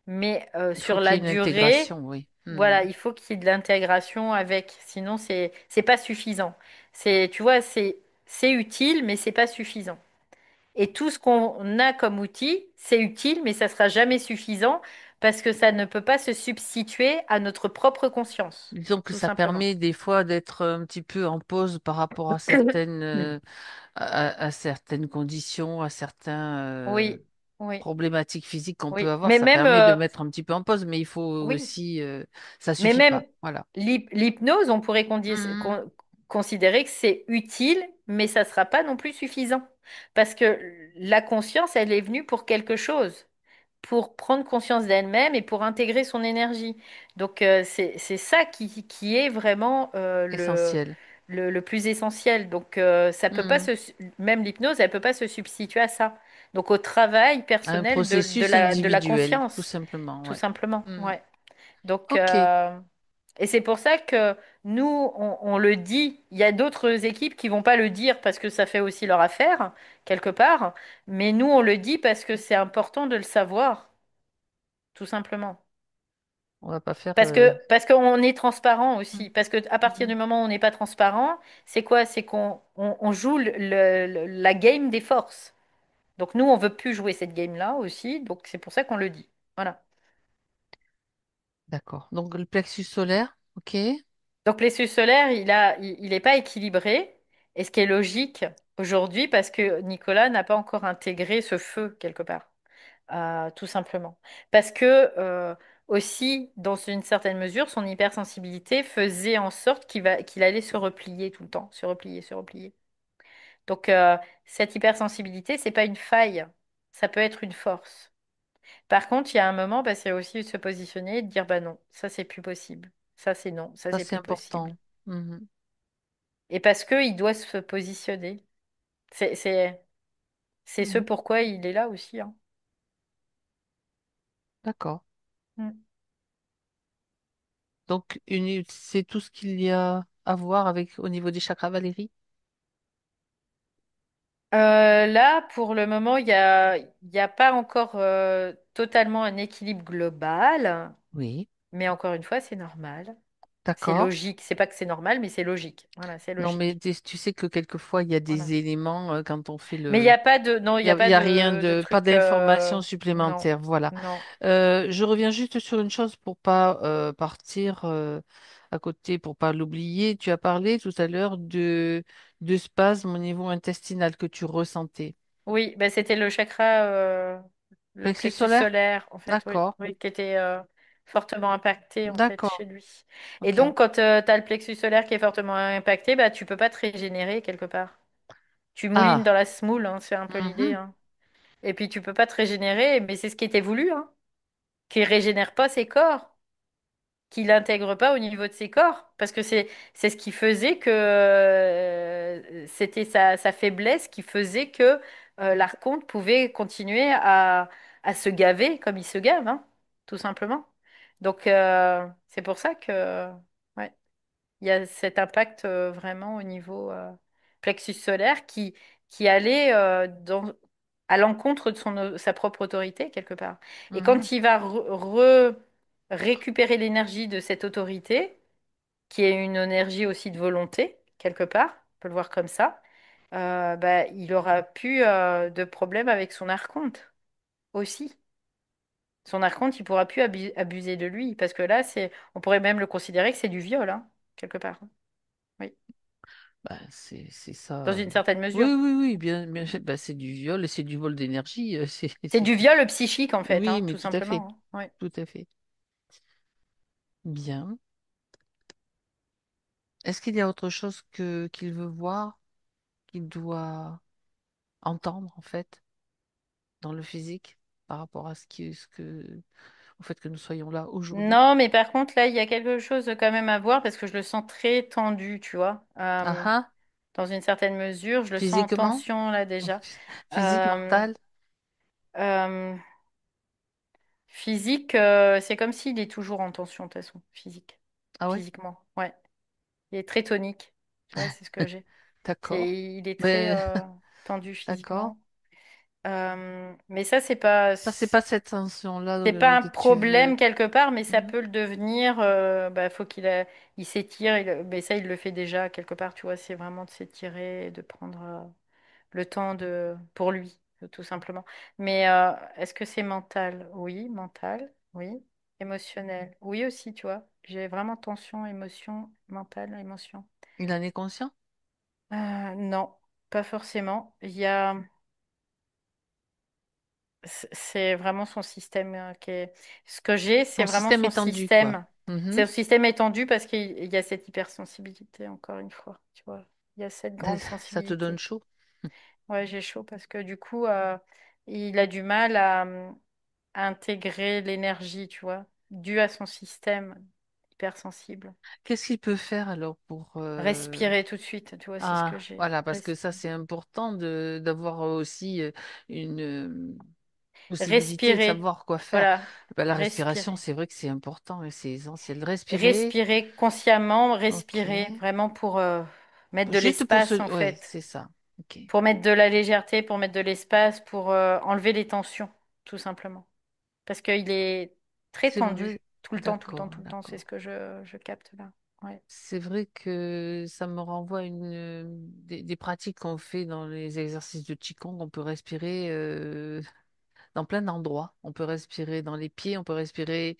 Speaker 2: mais
Speaker 1: Il faut
Speaker 2: sur
Speaker 1: qu'il
Speaker 2: la
Speaker 1: y ait une
Speaker 2: durée,
Speaker 1: intégration, oui.
Speaker 2: voilà,
Speaker 1: Mhm.
Speaker 2: il faut qu'il y ait de l'intégration avec, sinon c'est pas suffisant. C'est, tu vois, c'est utile, mais c'est pas suffisant. Et tout ce qu'on a comme outil, c'est utile, mais ça sera jamais suffisant parce que ça ne peut pas se substituer à notre propre conscience,
Speaker 1: Disons que
Speaker 2: tout
Speaker 1: ça
Speaker 2: simplement.
Speaker 1: permet des fois d'être un petit peu en pause par rapport à à certaines conditions, à certains
Speaker 2: Oui, oui,
Speaker 1: problématiques physiques qu'on peut
Speaker 2: oui.
Speaker 1: avoir. Ça permet de mettre un petit peu en pause, mais il faut
Speaker 2: Oui,
Speaker 1: aussi, ça
Speaker 2: mais
Speaker 1: suffit
Speaker 2: même
Speaker 1: pas. Voilà.
Speaker 2: l'hypnose, on pourrait
Speaker 1: Mhm.
Speaker 2: considérer que c'est utile, mais ça ne sera pas non plus suffisant. Parce que la conscience, elle est venue pour quelque chose, pour prendre conscience d'elle-même et pour intégrer son énergie. Donc, c'est ça qui est vraiment
Speaker 1: Essentiel.
Speaker 2: le plus essentiel. Donc, ça peut pas
Speaker 1: Mhm.
Speaker 2: même l'hypnose, elle peut pas se substituer à ça. Donc, au travail
Speaker 1: Un
Speaker 2: personnel
Speaker 1: processus
Speaker 2: de la
Speaker 1: individuel, tout
Speaker 2: conscience,
Speaker 1: simplement.
Speaker 2: tout
Speaker 1: Ouais.
Speaker 2: simplement.
Speaker 1: Mhm.
Speaker 2: Ouais. Donc,
Speaker 1: Ok.
Speaker 2: et c'est pour ça que nous, on le dit. Il y a d'autres équipes qui vont pas le dire parce que ça fait aussi leur affaire, quelque part. Mais nous, on le dit parce que c'est important de le savoir, tout simplement.
Speaker 1: On va pas faire.
Speaker 2: Parce qu'on est transparent aussi.
Speaker 1: Mhm.
Speaker 2: Parce que à partir du moment où on n'est pas transparent, c'est quoi? C'est on joue la game des forces. Donc nous, on veut plus jouer cette game-là aussi. Donc c'est pour ça qu'on le dit. Voilà.
Speaker 1: D'accord. Donc le plexus solaire, ok.
Speaker 2: Donc plexus solaire, il est pas équilibré. Et ce qui est logique aujourd'hui, parce que Nicolas n'a pas encore intégré ce feu quelque part, tout simplement. Parce que aussi, dans une certaine mesure, son hypersensibilité faisait en sorte qu'il allait se replier tout le temps, se replier, se replier. Donc cette hypersensibilité, c'est pas une faille, ça peut être une force. Par contre, il y a un moment, bah, c'est aussi de se positionner et de dire bah non, ça c'est plus possible. Ça c'est non, ça
Speaker 1: Ça
Speaker 2: c'est
Speaker 1: c'est
Speaker 2: plus possible.
Speaker 1: important. Mhm.
Speaker 2: Et parce qu'il doit se positionner. C'est, c'est, c'est ce
Speaker 1: Mhm.
Speaker 2: pourquoi il est là aussi, hein.
Speaker 1: D'accord.
Speaker 2: Mm.
Speaker 1: Donc c'est tout ce qu'il y a à voir avec au niveau des chakras, Valérie?
Speaker 2: Là, pour le moment, il y a pas encore totalement un équilibre global,
Speaker 1: Oui.
Speaker 2: mais encore une fois, c'est normal. C'est
Speaker 1: D'accord.
Speaker 2: logique. C'est pas que c'est normal, mais c'est logique. Voilà, c'est
Speaker 1: Non, mais
Speaker 2: logique.
Speaker 1: tu sais que quelquefois il y a
Speaker 2: Voilà.
Speaker 1: des éléments quand on fait
Speaker 2: Mais il n'y
Speaker 1: le.
Speaker 2: a pas de, non, il n'y a
Speaker 1: Il
Speaker 2: pas
Speaker 1: y a rien
Speaker 2: de
Speaker 1: pas
Speaker 2: truc.
Speaker 1: d'informations
Speaker 2: Non,
Speaker 1: supplémentaires. Voilà.
Speaker 2: non.
Speaker 1: Je reviens juste sur une chose pour pas partir à côté, pour pas l'oublier. Tu as parlé tout à l'heure de spasmes au niveau intestinal que tu ressentais.
Speaker 2: Oui, bah, c'était le
Speaker 1: Plexus
Speaker 2: plexus
Speaker 1: solaire?
Speaker 2: solaire, en fait, oui,
Speaker 1: D'accord.
Speaker 2: oui, qui était fortement impacté, en fait,
Speaker 1: D'accord.
Speaker 2: chez lui. Et
Speaker 1: Ok.
Speaker 2: donc, quand tu as le plexus solaire qui est fortement impacté, bah, tu peux pas te régénérer quelque part. Tu moulines dans
Speaker 1: Ah.
Speaker 2: la semoule, hein, c'est un peu l'idée,
Speaker 1: Mhm.
Speaker 2: hein. Et puis, tu peux pas te régénérer, mais c'est ce qui était voulu, hein, qui régénère pas ses corps, qui l'intègre pas au niveau de ses corps, parce que c'est ce qui faisait que c'était sa faiblesse qui faisait que l'archonte pouvait continuer à se gaver comme il se gave, hein, tout simplement. Donc c'est pour ça que ouais, il y a cet impact vraiment au niveau plexus solaire qui allait à l'encontre de sa propre autorité quelque part. Et
Speaker 1: Mhm.
Speaker 2: quand il va récupérer l'énergie de cette autorité, qui est une énergie aussi de volonté quelque part, on peut le voir comme ça, bah, il aura plus de problème avec son archonte aussi. Son archonte, il pourra plus abuser de lui parce que là, on pourrait même le considérer que c'est du viol, hein, quelque part. Oui.
Speaker 1: Bah, c'est
Speaker 2: Dans
Speaker 1: ça.
Speaker 2: une certaine
Speaker 1: Oui,
Speaker 2: mesure.
Speaker 1: oui, oui, bien, bah, c'est du viol et c'est du vol d'énergie.
Speaker 2: C'est du viol psychique, en fait,
Speaker 1: Oui,
Speaker 2: hein,
Speaker 1: mais
Speaker 2: tout
Speaker 1: tout à fait.
Speaker 2: simplement, hein. Ouais.
Speaker 1: Tout à fait. Bien. Est-ce qu'il y a autre chose qu'il veut voir, qu'il doit entendre, en fait, dans le physique, par rapport à au fait que nous soyons là aujourd'hui?
Speaker 2: Non, mais par contre, là, il y a quelque chose quand même à voir parce que je le sens très tendu, tu vois.
Speaker 1: Ah ah,
Speaker 2: Dans une certaine mesure, je le sens en
Speaker 1: physiquement?
Speaker 2: tension, là, déjà.
Speaker 1: Physique,
Speaker 2: Euh,
Speaker 1: mental?
Speaker 2: euh, Physique, c'est comme s'il est toujours en tension, de toute façon, physique.
Speaker 1: Ah ouais?
Speaker 2: Physiquement, ouais. Il est très tonique. Tu vois, c'est ce que j'ai.
Speaker 1: D'accord.
Speaker 2: Il est très
Speaker 1: Mais
Speaker 2: tendu
Speaker 1: d'accord.
Speaker 2: physiquement. Mais ça, c'est pas.
Speaker 1: Ça, c'est pas cette tension-là
Speaker 2: C'est pas un
Speaker 1: que tu veux.
Speaker 2: problème quelque part, mais ça
Speaker 1: Mhm.
Speaker 2: peut le devenir. Bah, faut il s'étire, mais ça, il le fait déjà quelque part. Tu vois, c'est vraiment de s'étirer et de prendre le temps pour lui, tout simplement. Mais est-ce que c'est mental? Oui, mental, oui. Émotionnel, oui aussi, tu vois. J'ai vraiment tension, émotion, mental, émotion.
Speaker 1: Il en est conscient?
Speaker 2: Non, pas forcément. C'est vraiment son système qui est. Ce que j'ai, c'est
Speaker 1: Son
Speaker 2: vraiment
Speaker 1: système
Speaker 2: son
Speaker 1: étendu, quoi.
Speaker 2: système.
Speaker 1: Mhm.
Speaker 2: C'est son système étendu parce qu'il y a cette hypersensibilité, encore une fois. Tu vois, il y a cette
Speaker 1: Euh,
Speaker 2: grande
Speaker 1: Ça te donne
Speaker 2: sensibilité.
Speaker 1: chaud?
Speaker 2: Ouais, j'ai chaud parce que du coup, il a du mal à intégrer l'énergie, tu vois, due à son système hypersensible.
Speaker 1: Qu'est-ce qu'il peut faire alors pour...
Speaker 2: Respirer tout de suite, tu vois, c'est ce que
Speaker 1: Ah,
Speaker 2: j'ai.
Speaker 1: voilà, parce que ça,
Speaker 2: Respirer.
Speaker 1: c'est important de d'avoir aussi une possibilité de
Speaker 2: Respirer.
Speaker 1: savoir quoi faire.
Speaker 2: Voilà,
Speaker 1: Ben, la respiration,
Speaker 2: respirer.
Speaker 1: c'est vrai que c'est important et c'est essentiel. Respirer,
Speaker 2: Respirer consciemment,
Speaker 1: ok.
Speaker 2: respirer vraiment pour mettre de
Speaker 1: Juste pour
Speaker 2: l'espace en
Speaker 1: ce... Ouais,
Speaker 2: fait,
Speaker 1: c'est ça. Ok.
Speaker 2: pour mettre de la légèreté, pour mettre de l'espace, pour enlever les tensions, tout simplement. Parce qu'il est très
Speaker 1: C'est vrai.
Speaker 2: tendu, tout le temps, tout le temps,
Speaker 1: D'accord,
Speaker 2: tout le temps, c'est ce
Speaker 1: d'accord.
Speaker 2: que je capte là. Ouais.
Speaker 1: C'est vrai que ça me renvoie à des pratiques qu'on fait dans les exercices de Qigong. On peut respirer dans plein d'endroits. On peut respirer dans les pieds, on peut respirer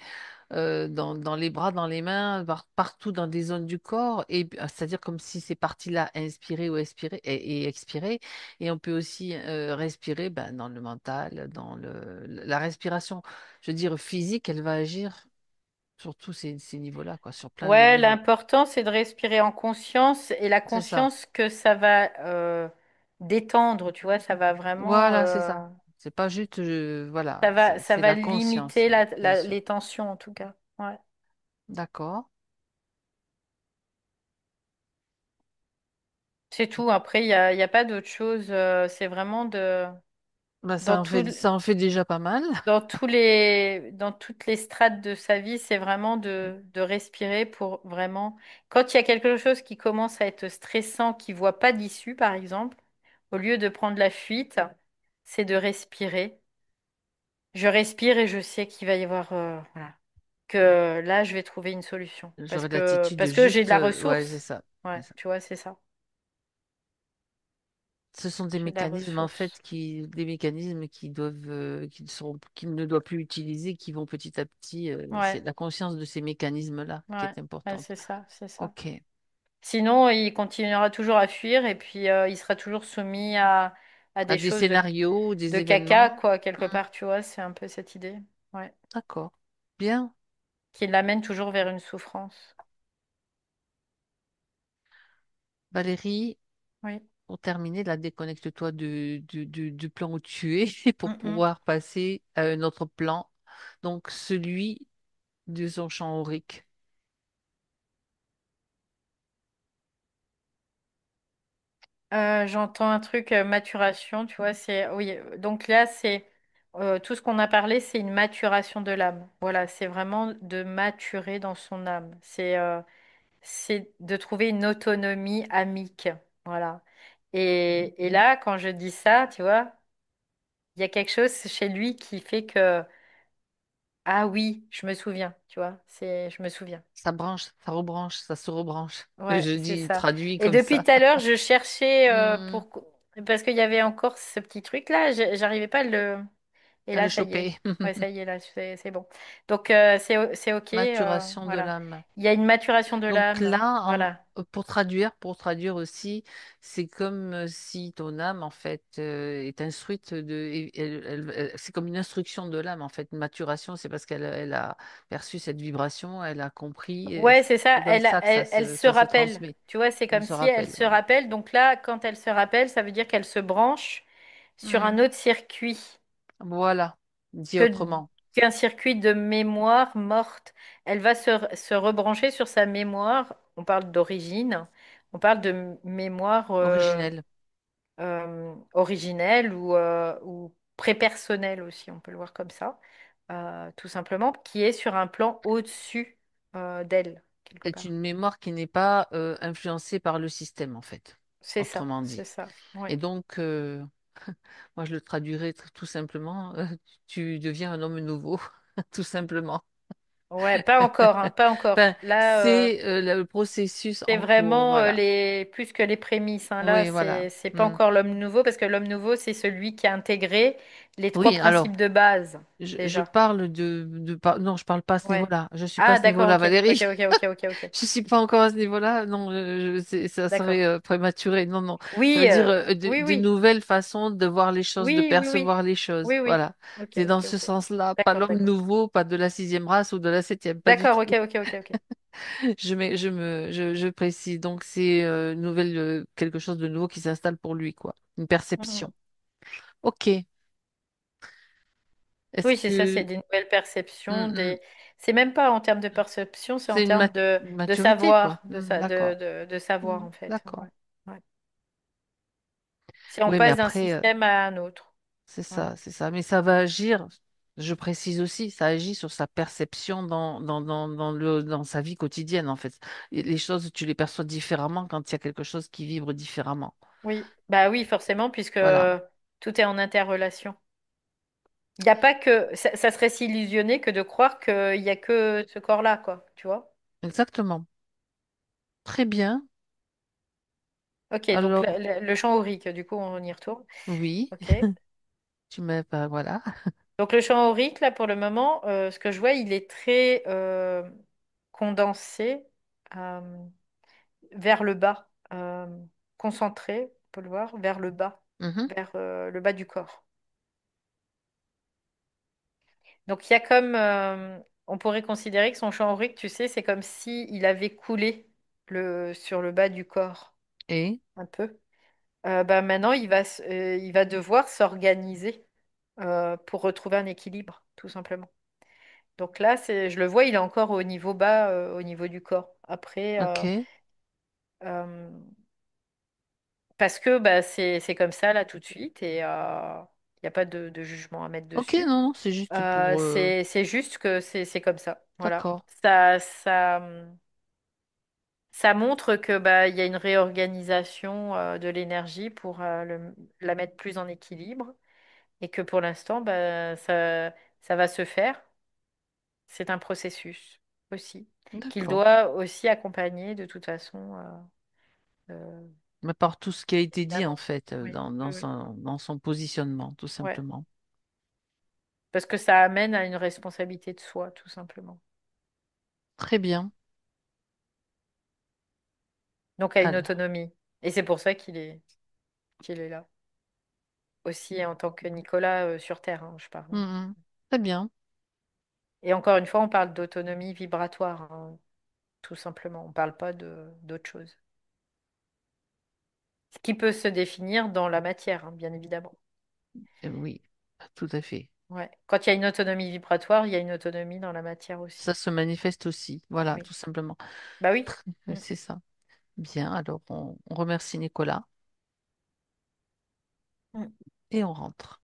Speaker 1: dans les bras, dans les mains, partout dans des zones du corps. Et c'est-à-dire comme si ces parties-là inspiraient ou expirer et expirer. Et on peut aussi respirer ben, dans le mental, la respiration. Je veux dire physique, elle va agir sur tous ces niveaux-là, quoi, sur plein de
Speaker 2: Ouais,
Speaker 1: niveaux.
Speaker 2: l'important, c'est de respirer en conscience et la
Speaker 1: C'est ça.
Speaker 2: conscience que ça va détendre, tu vois, ça va vraiment,
Speaker 1: Voilà, c'est ça. C'est pas juste, voilà,
Speaker 2: ça
Speaker 1: c'est
Speaker 2: va
Speaker 1: la conscience,
Speaker 2: limiter
Speaker 1: ouais, bien sûr.
Speaker 2: les tensions en tout cas. Ouais.
Speaker 1: D'accord.
Speaker 2: C'est tout. Après, il y a pas d'autre chose. C'est vraiment
Speaker 1: Bah,
Speaker 2: dans
Speaker 1: ça en fait déjà pas mal.
Speaker 2: dans toutes les strates de sa vie, c'est vraiment de respirer pour vraiment. Quand il y a quelque chose qui commence à être stressant, qui voit pas d'issue, par exemple, au lieu de prendre la fuite, c'est de respirer. Je respire et je sais qu'il va y avoir, voilà, que là, je vais trouver une solution
Speaker 1: J'aurais l'attitude de
Speaker 2: parce que j'ai de
Speaker 1: juste,
Speaker 2: la
Speaker 1: ouais, c'est
Speaker 2: ressource.
Speaker 1: ça. C'est
Speaker 2: Ouais,
Speaker 1: ça.
Speaker 2: tu vois, c'est ça.
Speaker 1: Ce sont des
Speaker 2: J'ai de la
Speaker 1: mécanismes en fait
Speaker 2: ressource.
Speaker 1: des mécanismes qui doivent, qui ne doivent plus utiliser, qui vont petit à petit. C'est
Speaker 2: Ouais,
Speaker 1: la conscience de ces mécanismes-là qui
Speaker 2: ouais,
Speaker 1: est
Speaker 2: ouais,
Speaker 1: importante.
Speaker 2: c'est ça, c'est ça.
Speaker 1: Ok.
Speaker 2: Sinon, il continuera toujours à fuir et puis il sera toujours soumis à
Speaker 1: À
Speaker 2: des
Speaker 1: des
Speaker 2: choses
Speaker 1: scénarios, des
Speaker 2: de caca,
Speaker 1: événements.
Speaker 2: quoi, quelque
Speaker 1: Mhm.
Speaker 2: part, tu vois, c'est un peu cette idée. Ouais.
Speaker 1: D'accord. Bien.
Speaker 2: Qui l'amène toujours vers une souffrance.
Speaker 1: Valérie,
Speaker 2: Oui.
Speaker 1: pour terminer, là, déconnecte-toi du plan où tu es pour
Speaker 2: Mm, mm.
Speaker 1: pouvoir passer à un autre plan, donc celui de son champ aurique.
Speaker 2: J'entends un truc, maturation, tu vois, oui, donc là, c'est tout ce qu'on a parlé, c'est une maturation de l'âme. Voilà, c'est vraiment de maturer dans son âme. C'est de trouver une autonomie amique. Voilà. Et là, quand je dis ça, tu vois, il y a quelque chose chez lui qui fait que, ah oui, je me souviens, tu vois, je me souviens.
Speaker 1: Ça branche, ça rebranche, ça se rebranche.
Speaker 2: Ouais,
Speaker 1: Je
Speaker 2: c'est
Speaker 1: dis
Speaker 2: ça.
Speaker 1: traduit
Speaker 2: Et
Speaker 1: comme
Speaker 2: depuis
Speaker 1: ça.
Speaker 2: tout à l'heure, je cherchais
Speaker 1: Hmm,
Speaker 2: parce qu'il y avait encore ce petit truc-là, j'arrivais pas à le. Et
Speaker 1: à le
Speaker 2: là, ça y est.
Speaker 1: choper.
Speaker 2: Ouais, ça y est, là, c'est bon. Donc, c'est OK.
Speaker 1: Maturation de
Speaker 2: Voilà.
Speaker 1: l'âme.
Speaker 2: Il y a une maturation de
Speaker 1: Donc
Speaker 2: l'âme.
Speaker 1: là,
Speaker 2: Voilà.
Speaker 1: pour traduire aussi, c'est comme si ton âme, en fait, est instruite c'est comme une instruction de l'âme, en fait. Une maturation, c'est parce elle a perçu cette vibration, elle a compris,
Speaker 2: Ouais, c'est ça.
Speaker 1: c'est comme ça que
Speaker 2: Elle se
Speaker 1: ça se
Speaker 2: rappelle.
Speaker 1: transmet.
Speaker 2: Tu vois, c'est
Speaker 1: Elle
Speaker 2: comme
Speaker 1: se
Speaker 2: si elle
Speaker 1: rappelle,
Speaker 2: se
Speaker 1: voilà.
Speaker 2: rappelle. Donc là, quand elle se rappelle, ça veut dire qu'elle se branche sur un
Speaker 1: Mhm.
Speaker 2: autre circuit
Speaker 1: Voilà, dit
Speaker 2: que
Speaker 1: autrement,
Speaker 2: qu'un circuit de mémoire morte. Elle va se rebrancher sur sa mémoire. On parle d'origine. On parle de mémoire
Speaker 1: originelle.
Speaker 2: originelle ou prépersonnelle aussi, on peut le voir comme ça. tout simplement, qui est sur un plan au-dessus d'elle, quelque
Speaker 1: C'est
Speaker 2: part.
Speaker 1: une mémoire qui n'est pas influencée par le système, en fait,
Speaker 2: C'est ça,
Speaker 1: autrement
Speaker 2: c'est
Speaker 1: dit.
Speaker 2: ça. Oui.
Speaker 1: Et donc, moi, je le traduirais tout simplement, tu deviens un homme nouveau, tout simplement.
Speaker 2: Ouais, pas encore, hein, pas encore.
Speaker 1: Enfin,
Speaker 2: Là,
Speaker 1: c'est le processus
Speaker 2: c'est
Speaker 1: en cours,
Speaker 2: vraiment
Speaker 1: voilà.
Speaker 2: les plus que les prémices, hein. Là,
Speaker 1: Oui, voilà.
Speaker 2: c'est pas
Speaker 1: Hmm.
Speaker 2: encore l'homme nouveau parce que l'homme nouveau, c'est celui qui a intégré les trois
Speaker 1: Oui, alors,
Speaker 2: principes de base
Speaker 1: je
Speaker 2: déjà.
Speaker 1: parle non, je parle pas à ce
Speaker 2: Ouais.
Speaker 1: niveau-là. Je suis pas à
Speaker 2: Ah,
Speaker 1: ce
Speaker 2: d'accord,
Speaker 1: niveau-là,
Speaker 2: ok, ok,
Speaker 1: Valérie.
Speaker 2: ok, ok, ok, ok.
Speaker 1: Je suis pas encore à ce niveau-là. Non, ça serait
Speaker 2: D'accord.
Speaker 1: prématuré. Non, non. Ça
Speaker 2: Oui,
Speaker 1: veut dire
Speaker 2: oui,
Speaker 1: de
Speaker 2: oui,
Speaker 1: nouvelles façons de voir les choses, de
Speaker 2: oui, oui, oui,
Speaker 1: percevoir les choses.
Speaker 2: oui, oui.
Speaker 1: Voilà.
Speaker 2: Ok,
Speaker 1: C'est dans
Speaker 2: ok,
Speaker 1: ce
Speaker 2: ok.
Speaker 1: sens-là. Pas
Speaker 2: D'accord,
Speaker 1: l'homme
Speaker 2: d'accord.
Speaker 1: nouveau, pas de la sixième race ou de la septième. Pas du
Speaker 2: D'accord, ok,
Speaker 1: tout.
Speaker 2: ok, ok, ok.
Speaker 1: Je précise. Donc, c'est quelque chose de nouveau qui s'installe pour lui, quoi. Une perception.
Speaker 2: Mhm.
Speaker 1: Ok. Est-ce
Speaker 2: Oui, c'est ça, c'est
Speaker 1: que
Speaker 2: des nouvelles
Speaker 1: Hmm,
Speaker 2: perceptions,
Speaker 1: hmm.
Speaker 2: des... C'est même pas en termes de perception, c'est en
Speaker 1: C'est une
Speaker 2: termes de
Speaker 1: maturité, quoi.
Speaker 2: savoir,
Speaker 1: Hmm, d'accord.
Speaker 2: de savoir
Speaker 1: Hmm,
Speaker 2: en fait.
Speaker 1: d'accord.
Speaker 2: Ouais. Ouais. Si on
Speaker 1: Oui, mais
Speaker 2: passe d'un
Speaker 1: après,
Speaker 2: système à un autre.
Speaker 1: c'est
Speaker 2: Voilà.
Speaker 1: ça, c'est ça. Mais ça va agir, je précise aussi, ça agit sur sa perception dans sa vie quotidienne, en fait. Et les choses, tu les perçois différemment quand il y a quelque chose qui vibre différemment.
Speaker 2: Oui, bah oui, forcément, puisque
Speaker 1: Voilà.
Speaker 2: tout est en interrelation. Il n'y a pas que... Ça serait s'illusionner que de croire qu'il n'y a que ce corps-là, quoi, tu vois?
Speaker 1: Exactement. Très bien.
Speaker 2: Ok, donc
Speaker 1: Alors,
Speaker 2: le champ aurique, du coup, on y retourne.
Speaker 1: oui,
Speaker 2: Ok.
Speaker 1: tu m'as pas, voilà.
Speaker 2: Donc le champ aurique, là, pour le moment, ce que je vois, il est très condensé euh, vers le bas, concentré, on peut le voir, vers le bas,
Speaker 1: Mhm.
Speaker 2: vers le bas du corps. Donc il y a comme, on pourrait considérer que son champ aurique, tu sais, c'est comme si il avait coulé sur le bas du corps,
Speaker 1: Et,
Speaker 2: un peu. Bah, maintenant, il va devoir s'organiser pour retrouver un équilibre, tout simplement. Donc là, je le vois, il est encore au niveau bas, au niveau du corps. Après,
Speaker 1: ok.
Speaker 2: euh, parce que bah, c'est comme ça, là, tout de suite, et il n'y a pas de jugement à mettre
Speaker 1: Ok,
Speaker 2: dessus.
Speaker 1: non, non, c'est juste pour...
Speaker 2: C'est juste que c'est comme ça. Voilà.
Speaker 1: D'accord,
Speaker 2: Ça montre que bah, il y a une réorganisation de l'énergie pour la mettre plus en équilibre, et que pour l'instant, bah, ça va se faire. C'est un processus aussi, qu'il
Speaker 1: d'accord.
Speaker 2: doit aussi accompagner de toute façon,
Speaker 1: Mais par tout ce qui a été dit, en
Speaker 2: évidemment.
Speaker 1: fait,
Speaker 2: Oui, oui, oui.
Speaker 1: dans son positionnement, tout
Speaker 2: Ouais.
Speaker 1: simplement.
Speaker 2: Parce que ça amène à une responsabilité de soi, tout simplement.
Speaker 1: Très bien.
Speaker 2: Donc à une
Speaker 1: Alors,
Speaker 2: autonomie. Et c'est pour ça qu'il est là. Aussi en tant que Nicolas sur Terre, hein, je parle.
Speaker 1: mhm. Très bien.
Speaker 2: Et encore une fois, on parle d'autonomie vibratoire, hein, tout simplement. On ne parle pas d'autre chose. Ce qui peut se définir dans la matière, hein, bien évidemment.
Speaker 1: Oui, tout à fait.
Speaker 2: Ouais. Quand il y a une autonomie vibratoire, il y a une autonomie dans la matière aussi.
Speaker 1: Ça se manifeste aussi. Voilà,
Speaker 2: Oui.
Speaker 1: tout simplement.
Speaker 2: Bah oui. Mm.
Speaker 1: C'est ça. Bien, alors on remercie Nicolas
Speaker 2: Mm.
Speaker 1: et on rentre.